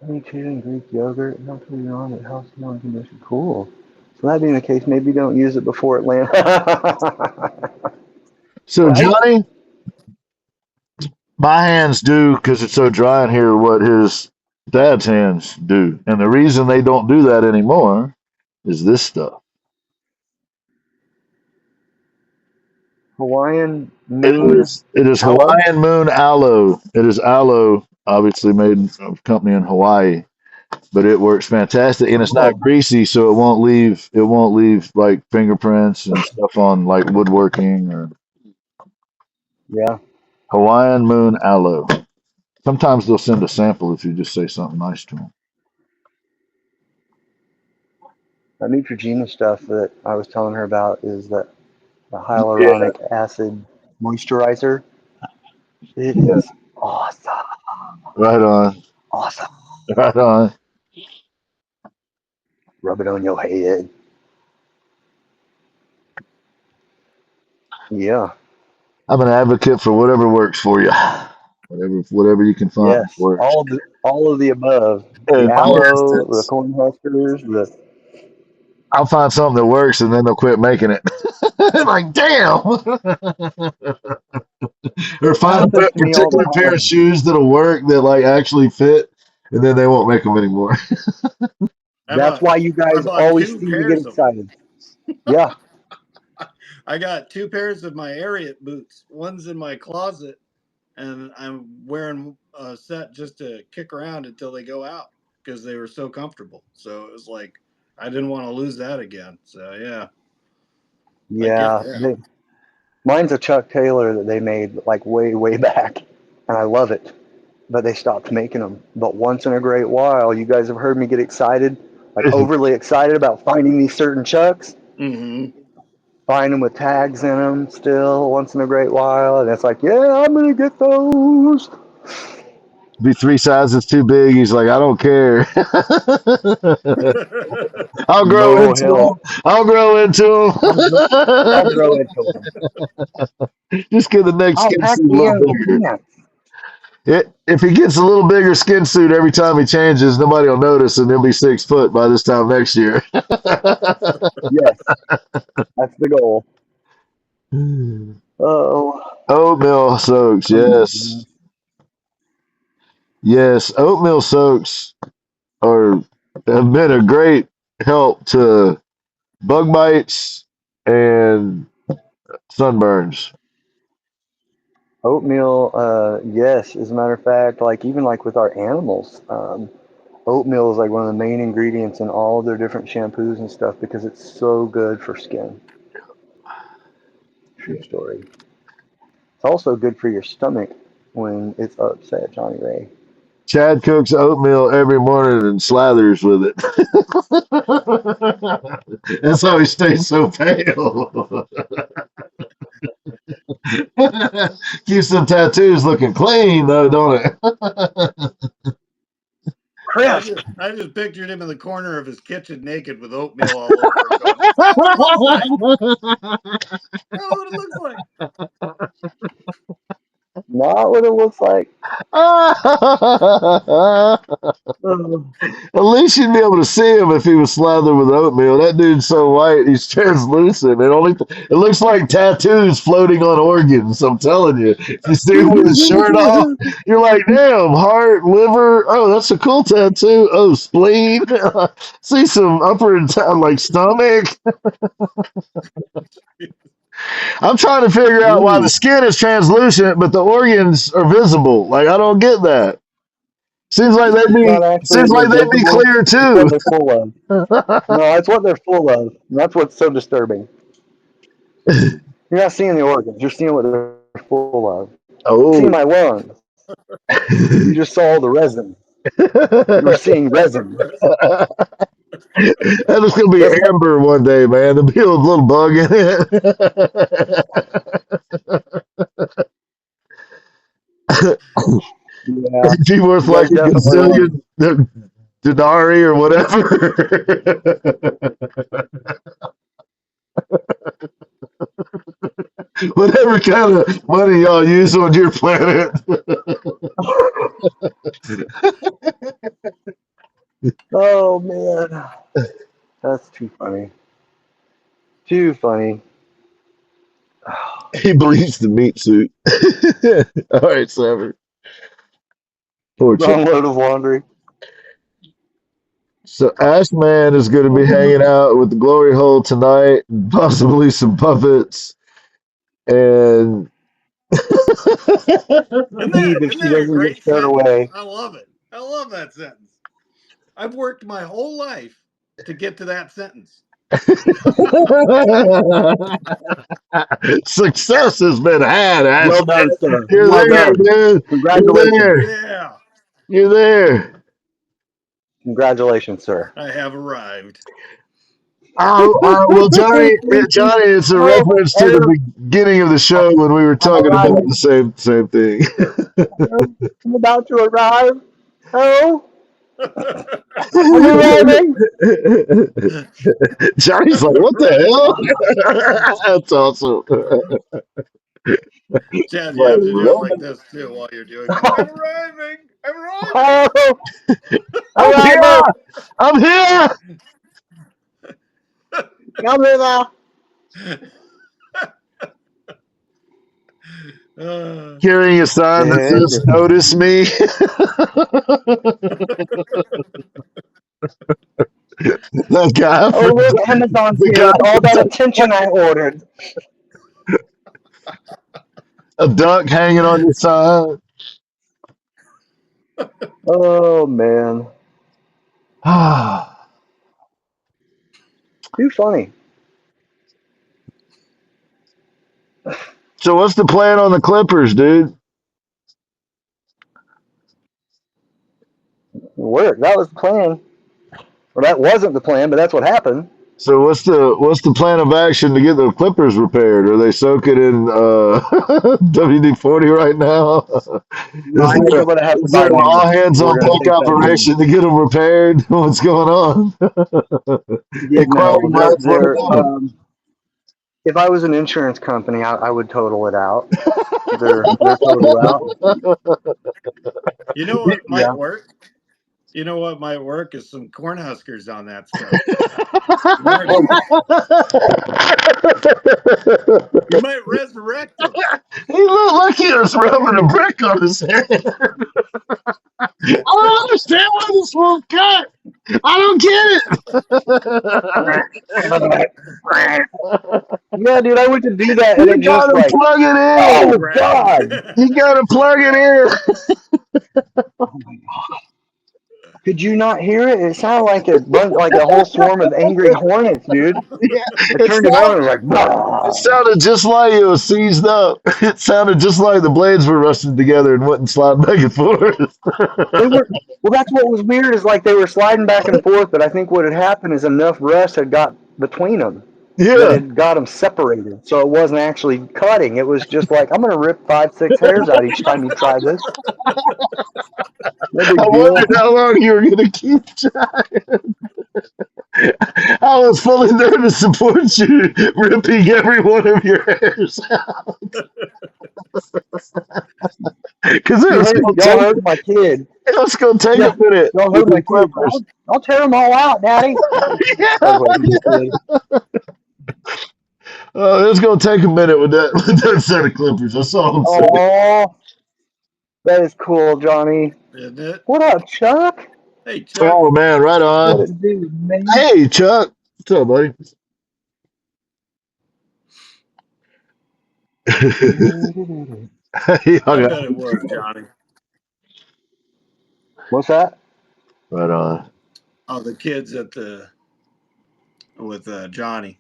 S1: Honey chicken and Greek yogurt. Helps with your on it helps healing condition. Cool. So that being the case, maybe don't use it before it lands.
S2: So,
S1: Right?
S2: Johnny, my hands do, because it's so dry in here, what his dad's hands do. And the reason they don't do that anymore is this stuff.
S1: Hawaiian
S2: It
S1: moon
S2: is
S1: aloe.
S2: Hawaiian Moon Aloe. It is aloe, obviously made of a company in Hawaii, but it works fantastic and it's not
S1: Oh,
S2: greasy, so it won't leave like fingerprints and stuff on like woodworking or
S1: yeah.
S2: Hawaiian Moon Aloe. Sometimes they'll send a sample if you just say something nice to them.
S1: That Neutrogena stuff that I was telling her about is that the
S2: Yeah,
S1: hyaluronic acid moisturizer. It
S2: yeah.
S1: is awesome.
S2: Right on.
S1: Awesome.
S2: Right on.
S1: Rub it on your head. Yeah.
S2: I'm an advocate for whatever works for you. Whatever you can find
S1: Yes.
S2: works.
S1: All of the above. The
S2: In my
S1: aloe, the
S2: instance,
S1: corn huskers, the
S2: I'll find something that works and then they'll quit making it. Like, damn. Or
S1: that
S2: find a
S1: happens to me all the
S2: particular pair of
S1: time.
S2: shoes that'll work that like actually fit, and then they won't make them anymore.
S3: I
S1: That's
S3: bought
S1: why you
S3: I
S1: guys
S3: bought
S1: always
S3: two
S1: seem to get
S3: pairs of them.
S1: excited. Yeah.
S3: I got two pairs of my Ariat boots. One's in my closet, and I'm wearing a set just to kick around until they go out because they were so comfortable. So it was like I didn't want to lose that again. So yeah, I get
S1: Yeah.
S3: that.
S1: Mine's a Chuck Taylor that they made like way, way back. And I love it. But they stopped making them. But once in a great while, you guys have heard me get excited, like overly excited about finding these certain Chucks.
S3: Mm-hmm.
S1: Find them with tags in them still once in a great while. And it's like, yeah, I'm going to get those.
S2: Be 3 sizes too big. He's like, I don't care. I'll grow
S1: No,
S2: into
S1: hell.
S2: them. I'll grow into
S1: I'll grow into them.
S2: them. Just get the next
S1: I'll
S2: skin
S1: pack
S2: suit a
S1: the
S2: little
S1: ankle
S2: bigger.
S1: pants.
S2: If he gets a little bigger skin suit every time he changes, nobody will notice, and he'll be 6 foot by this time next year.
S1: Yes, that's the goal. Oh,
S2: Oatmeal soaks,
S1: oh my
S2: yes,
S1: goodness.
S2: yes. Oatmeal soaks are have been a great help to bug bites and sunburns.
S1: Oatmeal, yes. As a matter of fact, like even like with our animals, oatmeal is like one of the main ingredients in all of their different shampoos and stuff because it's so good for skin. True story. It's also good for your stomach when it's upset, Johnny Ray.
S2: Chad cooks oatmeal every morning and slathers with it. That's how he stays so pale. Keeps them tattoos looking clean, though, don't it?
S1: Crisp.
S3: I just pictured him in the corner of his kitchen naked with oatmeal all over him going, is that what it looks like? That's what it looks like.
S1: Not what it looks like. Oh,
S2: At least you'd be able to see him if he was slathered with oatmeal. That dude's so white, he's translucent. It looks like tattoos floating on organs. I'm telling you. If you see him with his shirt off, you're like, damn, heart, liver. Oh, that's a cool tattoo. Oh, spleen. See some upper and like stomach. I'm trying to figure out why the
S1: ooh.
S2: skin is translucent, but the organs are visible. Like I don't get that. Seems like they'd be
S1: Not actually visible.
S2: clear
S1: It's
S2: too.
S1: what they're full of. No, that's what they're full of. And that's what's so disturbing. You're not seeing the organs. You're seeing what they're full of. You're seeing
S2: Oh.
S1: my lungs. You just saw all the resin. You were seeing resin.
S2: That was gonna be
S1: Just like,
S2: amber one day, man. There'll be a little bug in it.
S1: yeah,
S2: It'd be worth
S1: you
S2: like
S1: guys
S2: a
S1: definitely want.
S2: gazillion denari or whatever. Whatever kind of money y'all use on your planet.
S1: Oh man, that's too funny. Too funny.
S2: He bleeds the meat suit. All right, Savage. Poor Chuck.
S1: Wrong load of laundry.
S2: So Ash Man is going to be hanging out with the Glory Hole tonight, and possibly some puppets, and
S1: Leave if
S3: Isn't
S1: she
S3: that a
S1: doesn't get
S3: great
S1: scared
S3: sentence?
S1: away.
S3: I love it. I love that sentence. I've worked my whole life to get to that sentence.
S2: success has been had, Ash
S1: Well done,
S2: Man.
S1: sir.
S2: You're
S1: Well
S2: there,
S1: done.
S2: dude. You're
S1: Congratulations.
S2: there.
S3: Yeah,
S2: You're there.
S1: Congratulations, sir.
S3: I have arrived.
S2: Well, Johnny, it's a
S1: Oh,
S2: reference to the
S1: Aaron,
S2: beginning of the show when we were
S1: I'm
S2: talking about
S1: arriving.
S2: the same thing.
S1: I'm about to arrive. Oh, I'm arriving.
S2: Johnny's like, what the hell? That's awesome.
S3: Chad, you
S2: Like,
S3: have to do it
S2: what?
S3: like this too while you're doing it. I'm arriving. I'm arriving.
S1: Oh,
S2: I'm
S1: arrival.
S2: here. I'm here.
S1: Come here.
S2: Carrying a sign that says
S1: And
S2: "Notice me." That guy,
S1: oh, look, Amazon's
S2: the
S1: here
S2: guy,
S1: with all that attention I ordered.
S2: a duck hanging on your side.
S1: Oh man, too funny.
S2: So what's the plan on the Clippers, dude?
S1: Work. That was the plan. Well, that wasn't the plan, but that's what happened.
S2: So what's the plan of action to get the Clippers repaired? Are they soaking in WD-40 right now?
S1: No, I think I'm gonna have to
S2: Is
S1: buy
S2: there an
S1: new.
S2: all hands
S1: We're
S2: on
S1: gonna
S2: deck
S1: take that new.
S2: operation to get them repaired? What's going on?
S1: Yeah, no,
S2: Inquiring minds want to know.
S1: if I was an insurance company, I would total it out. They're total out.
S3: You know what
S1: Yeah.
S3: might work? You know what might work is some Cornhuskers on that stuff. You might resurrect them.
S2: He looked like he was rubbing a brick on his head. I don't understand why this won't cut. I don't get
S1: Yeah, dude, I went to do that
S2: it.
S1: and
S2: You
S1: it just
S2: gotta
S1: like,
S2: plug it in.
S1: oh
S3: Right.
S1: God.
S2: You gotta plug it in.
S1: Oh my God. Could you not hear it? It sounded like like a whole swarm of angry hornets, dude.
S2: Yeah,
S1: I
S2: it
S1: turned it on and
S2: sounded,
S1: it was like,
S2: it
S1: bah!
S2: sounded just like it was seized up. It sounded just like the blades were rusted together and wouldn't slide back and forth.
S1: They were, well, that's what was weird is like they were sliding back and forth, but I think what had happened is enough rust had got between them that
S2: Yeah.
S1: it got them separated. So it wasn't actually cutting. It was just like, I'm going to rip 5, 6 hairs out each time you try this. No
S2: I
S1: big deal.
S2: wondered how long you were going to keep trying. I was fully there to support you, ripping every one of your hairs out. Because
S1: You heard, y'all heard my kid.
S2: it's gonna take
S1: Yeah,
S2: a minute
S1: y'all
S2: with
S1: heard
S2: the
S1: my kid.
S2: Clippers.
S1: I'll tear them all out, Daddy.
S2: Yeah.
S1: That's what he said.
S2: It's gonna take a minute with that set of Clippers. That's all I'm saying.
S1: Oh, that is cool, Johnny.
S3: Isn't it?
S1: What up, Chuck?
S3: Hey, Chuck.
S2: Oh man, right
S1: What
S2: on.
S1: it do, man?
S2: Hey Chuck, what's up, buddy? He
S3: I
S2: hung
S3: bet
S2: out.
S3: it was, Johnny.
S1: What's that?
S2: Right on.
S3: Oh, the kids with Johnny.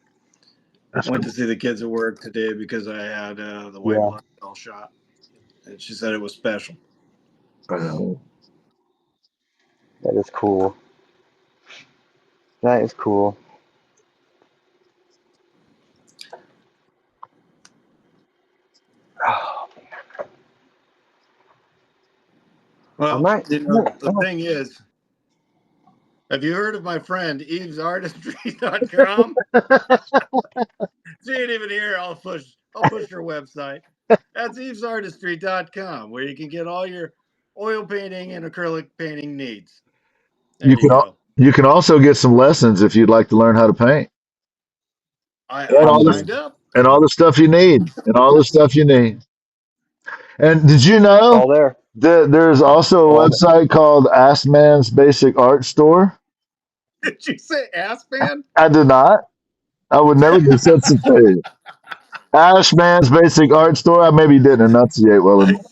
S2: That's
S3: Went
S2: cool.
S3: to see the kids at work today because I had the white
S1: Yeah.
S3: blood cell shot, and she said it was special.
S2: Right on.
S1: That is cool. That is cool. I
S3: Well,
S1: might.
S3: the thing is, have you heard of my friend EvesArtistry.com? She ain't even here. I'll push her website. That's EvesArtistry.com, where you can get all your oil painting and acrylic painting needs. There
S2: You
S3: you
S2: can
S3: go.
S2: you can also get some lessons if you'd like to learn how to paint. And
S3: I
S2: all
S3: signed
S2: the
S3: up.
S2: and all the stuff you need. And all the stuff you need. And did you
S1: It's
S2: know
S1: all there.
S2: that there's also a
S1: All there.
S2: website called Ask Man's Basic Art Store?
S3: Did you say ass man?
S2: I did not. I would never do such a thing. Ashman's Basic Art Store. I maybe didn't enunciate well enough.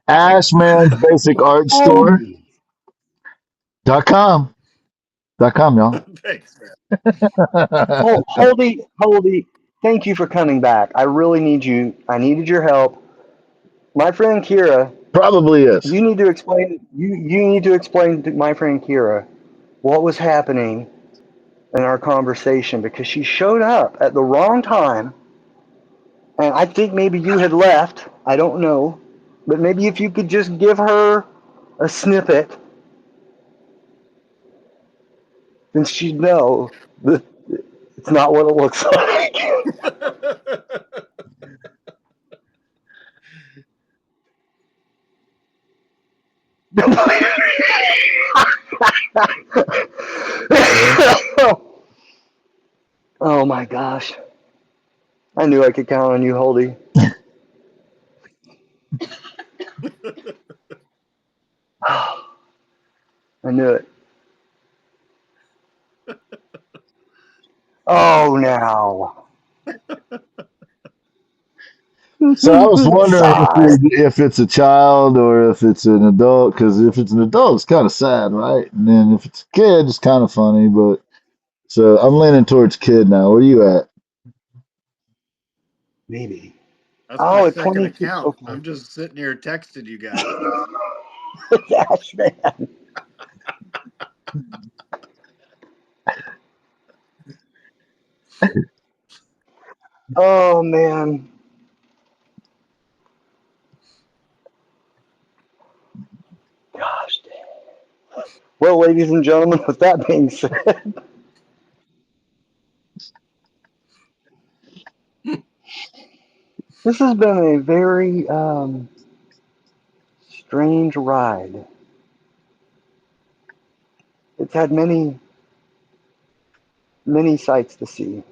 S3: Nice.
S2: Ashman's Basic Art Store
S1: Holy.
S2: .com. .com, y'all.
S3: Thanks, man.
S1: Holdy. Thank you for coming back. I really need you. I needed your help. My friend Kira,
S2: Probably is.
S1: you need to explain. You need to explain to my friend Kira what was happening in our conversation because she showed up at the wrong time, and I think maybe you had left. I don't know, but maybe if you could just give her a snippet, then she'd know that it's not what it looks like. Oh my gosh. I knew I could count on you, Holdy. I knew it. Oh, now.
S2: So I was wondering
S1: Sigh.
S2: if it's a child or if it's an adult, because if it's an adult, it's kind of sad, right? And then if it's a kid, it's kind of funny. But so I'm leaning towards kid now. Where you at?
S1: Maybe.
S3: That's my
S1: Oh, at
S3: second
S1: 22.
S3: account.
S1: Okay.
S3: I'm just sitting here texting you guys.
S1: Dash man. Oh, man. Gosh dang. Well, ladies and gentlemen, with that being said, this has been a very strange ride. It's had many sights to see.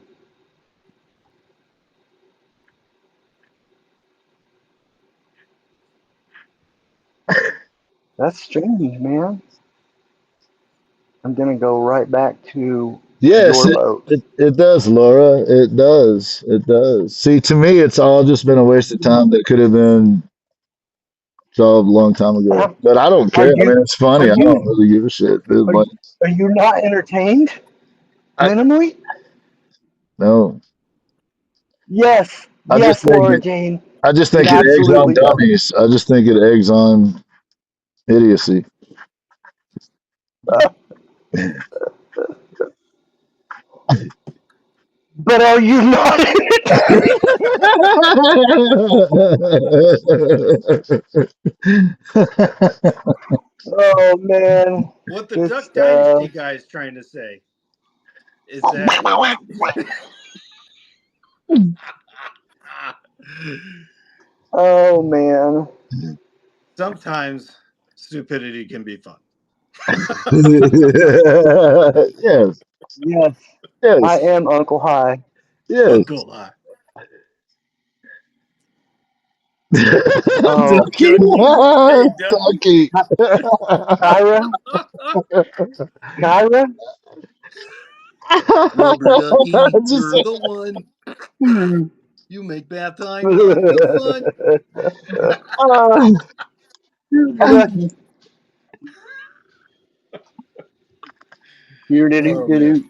S1: That's strange, man. I'm gonna go right back to
S2: Yes,
S1: your boat.
S2: it does, Laura. It does. It does. See, to me, it's all just been a waste of time that could have been solved a long time ago.
S1: Are
S2: But I don't care. I
S1: you
S2: mean, it's
S1: are
S2: funny. I don't
S1: you
S2: really give a shit. It's
S1: are
S2: like,
S1: you, are you not entertained
S2: I
S1: minimally?
S2: no.
S1: Yes,
S2: I just
S1: yes,
S2: think
S1: Laura
S2: it.
S1: Jane.
S2: I just
S1: It
S2: think it eggs on
S1: absolutely does.
S2: dummies. I just think it eggs on idiocy.
S1: But are you not entertained? Oh man,
S3: What the
S1: good
S3: Duck Dynasty
S1: stuff.
S3: guy is trying to say is that
S1: Oh man,
S3: sometimes stupidity can be fun.
S2: Yes,
S1: yes, I
S2: yes,
S1: am Uncle High.
S2: yes.
S3: Uncle High.
S1: Oh,
S2: Ducky,
S3: Ducky. Hey, Ducky.
S2: Ducky.
S1: Kyra, Kyra.
S3: Rubber Ducky,
S2: Just,
S3: you're the one.
S1: Hmm.
S3: You make bath time lots of fun.
S2: uh,
S1: Ducky.
S3: Oh man.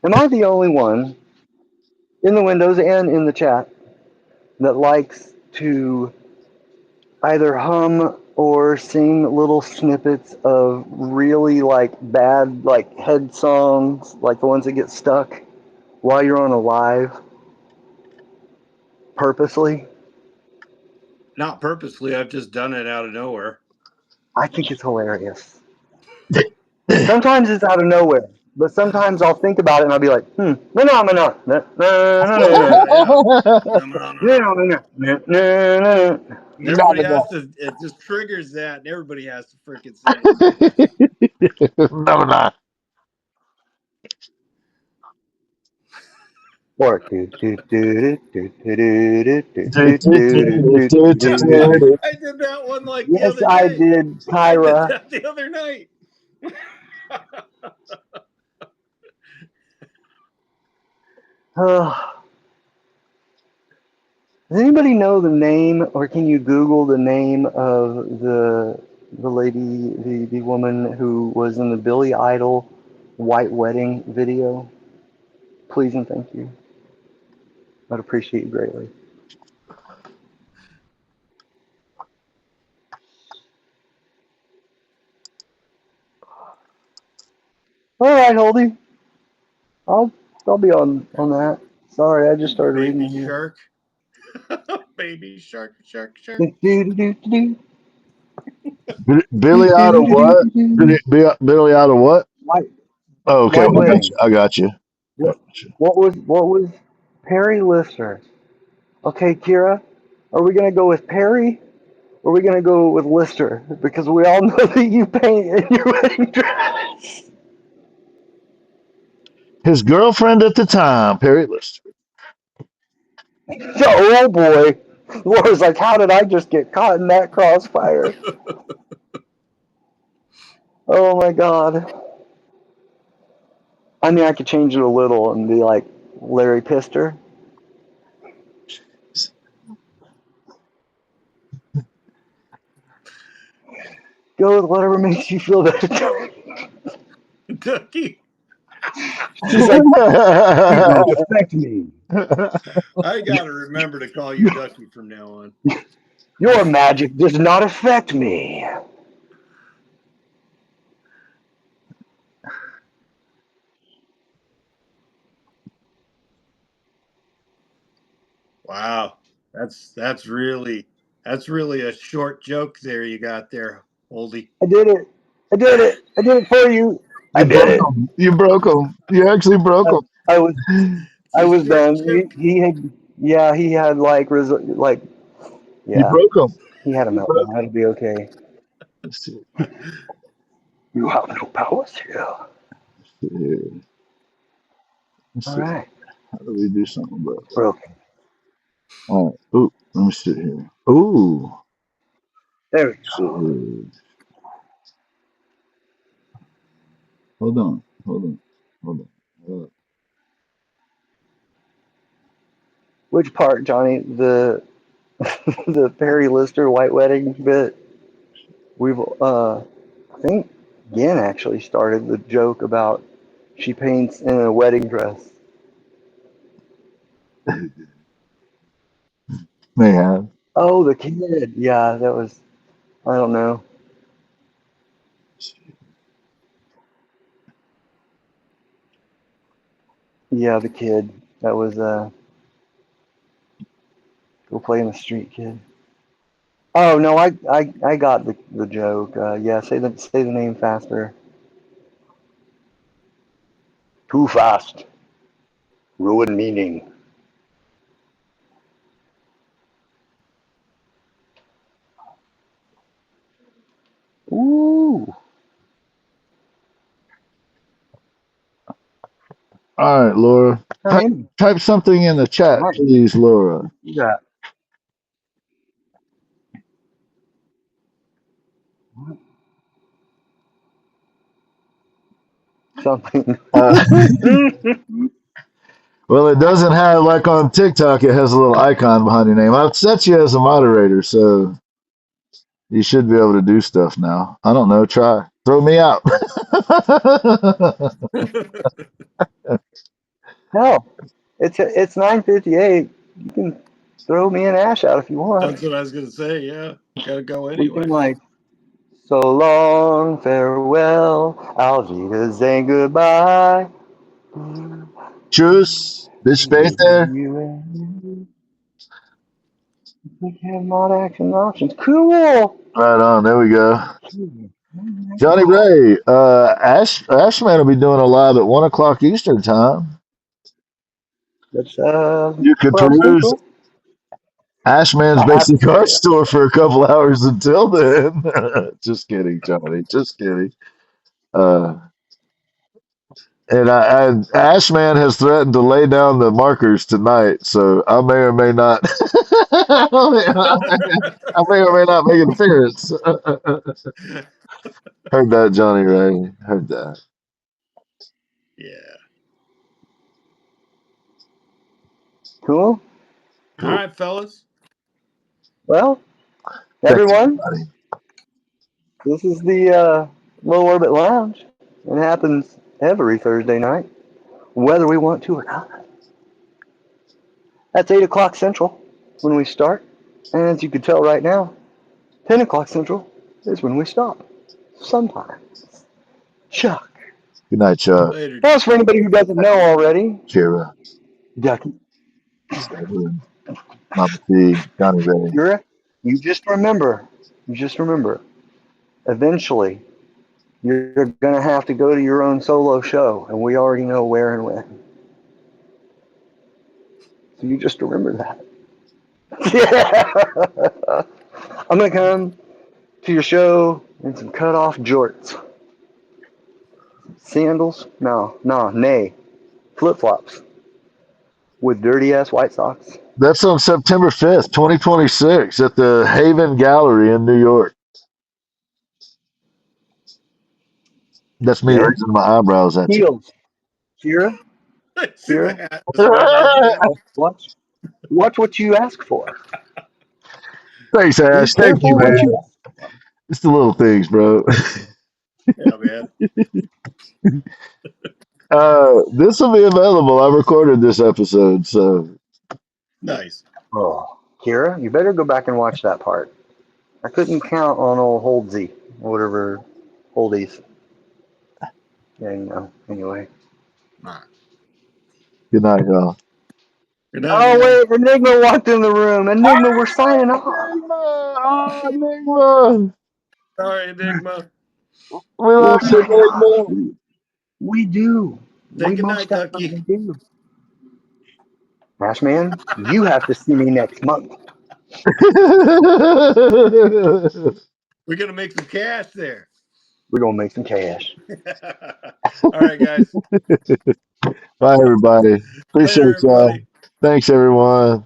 S1: Am I the only one in the windows and in the chat that likes to either hum or sing little snippets of really like bad like head songs, like the ones that get stuck while you're on a live purposely?
S3: Not purposely. I've just done it out of nowhere.
S1: I think it's hilarious. Sometimes it's out of nowhere, but sometimes I'll think about it and I'll be like, no,
S3: And everybody has to. It just triggers that, and everybody has to freaking sing it.
S2: No.
S1: Or
S3: I did that one like the
S1: yes,
S3: other
S1: I
S3: day.
S1: did,
S3: I did
S1: Kyra.
S3: that the other night.
S1: Does anybody know the name, or can you Google the name of the lady, the woman who was in the Billy Idol white wedding video? Please and thank you. I'd appreciate you greatly. All right, Holdy. I'll be on that. Sorry, I just started reading
S3: Baby
S1: here.
S3: shark. Baby shark, shark, shark.
S2: Billy out of what? Billy out of what?
S1: White,
S2: Oh, okay,
S1: white wedding.
S2: I got you.
S1: What was Perry Lister? Okay, Kira, are we gonna go with Perry? Or are we gonna go with Lister? Because we all know that you paint in your wedding dress.
S2: His girlfriend at the time, Perry Lister.
S1: Oh boy. Laura's like, how did I just get caught in that crossfire? Oh my god. I mean, I could change it a little and be like Larry Pister. Go with whatever makes you feel better.
S3: Ducky.
S1: She's like, it don't affect me.
S3: I gotta remember to call you Ducky from now on.
S1: Your magic does not affect me.
S3: Wow, that's really a short joke there you got there, Oldie.
S1: I did it. I did it. I did it for you. I
S2: You
S1: did
S2: broke
S1: it.
S2: him. You broke him. You actually broke him.
S1: I was
S3: It's
S1: I
S3: a
S1: was
S3: short
S1: done.
S3: joke.
S1: He had he had like
S2: You
S1: yeah,
S2: broke him.
S1: he had a
S2: You broke
S1: meltdown. It'll be okay.
S2: Let's see.
S1: You have no powers here.
S2: Let's
S1: All
S2: see.
S1: right.
S2: How do we do something about that?
S1: Broken.
S2: All right. Ooh, let me sit here. Ooh.
S1: There we
S2: Sit
S1: go.
S2: here. Hold on. Hold on.
S1: Which part, Johnny? The the Perry Lister white wedding bit. We've I think Yen actually started the joke about she paints in a wedding dress.
S2: May have.
S1: Oh, the kid. Yeah, that was. I don't know. Yeah, the kid. That was go play in the street, kid. Oh no, I got the joke. Yeah, say the name faster. Too fast. Ruin meaning. Ooh.
S2: All right, Laura.
S1: Hey,
S2: Type something in the
S1: all
S2: chat,
S1: right.
S2: please, Laura.
S1: You got something.
S2: Uh, well, it doesn't have like on TikTok. It has a little icon behind your name. I've set you as a moderator, so You should be able to do stuff now. I don't know. Try. Throw me out.
S1: Hell, it's 9:58. You can throw me and Ash out if you want.
S3: That's what I was gonna say. Yeah, gotta go
S1: We can
S3: anyway.
S1: like, so long, farewell, auf Wiedersehen, goodbye.
S2: Tschüss. Bis später.
S1: You and me, we have not action options. Cool.
S2: Right on. There we go. Johnny Ray. Ashman will be doing a live at 1 o'clock Eastern time.
S1: That's
S2: You could
S1: 12
S2: peruse
S1: Central.
S2: Ashman's
S1: I have
S2: Basic
S1: to,
S2: Art Store for a couple hours until then. Just kidding, Johnny. Just kidding. Uh, and Ashman has threatened to lay down the markers tonight, so I may or may not. I may or may not make an appearance. Heard that, Johnny Ray. Heard that.
S3: Yeah.
S1: cool.
S3: All right, fellas.
S1: Well,
S2: Thanks,
S1: everyone,
S2: everybody.
S1: this is the Low Orbit Lounge. It happens every Thursday night, whether we want to or not. That's 8 o'clock Central when we start. And as you can tell right now, 10 o'clock Central is when we stop. Sometimes. Chuck.
S2: Good night, Chuck.
S3: Later.
S1: As for anybody who doesn't know already,
S2: Kira.
S1: Ducky,
S2: Edwin, Mama T. Johnny Ray.
S1: you just remember, eventually, you're going to have to go to your own solo show, and we already know where and when. So you just remember that. Yeah. I'm going to come to your show in some cut-off jorts. Sandals? Nay. Flip-flops. With dirty-ass White Socks.
S2: That's on September 5th, 2026 at the Haven Gallery in New York. That's me
S1: Yeah.
S2: raising my eyebrows at you.
S1: Heels. Kira,
S3: See
S1: Kira?
S3: the hat. The red hat.
S1: watch what you ask for.
S2: Thanks,
S1: Be
S2: Ash. Thank you,
S1: careful what
S2: man.
S1: you ask.
S2: It's the little things, bro.
S3: Yeah, man.
S2: This will be available. I recorded this episode, so
S3: Nice.
S1: Oh, Kira, you better go back and watch that part. I couldn't count on old Holdsy, or whatever Holdies. Yeah, you know. Anyway.
S3: All right.
S2: good night, y'all.
S3: Good night,
S1: Oh
S3: man.
S1: wait, Enigma walked in the room. Enigma, we're signing off.
S2: Enigma!
S3: Sorry, Enigma.
S2: We
S1: We're
S2: love you,
S1: signing off.
S2: Enigma.
S1: We do.
S3: Say
S1: We
S3: good
S1: most
S3: night, Ducky.
S1: definitely do. Ashman, you have to see me next month.
S3: We're gonna make some cash there.
S1: We're gonna make some cash.
S3: All right, guys.
S2: Bye, everybody.
S3: Later,
S2: Appreciate y'all.
S3: everybody.
S2: Thanks, everyone.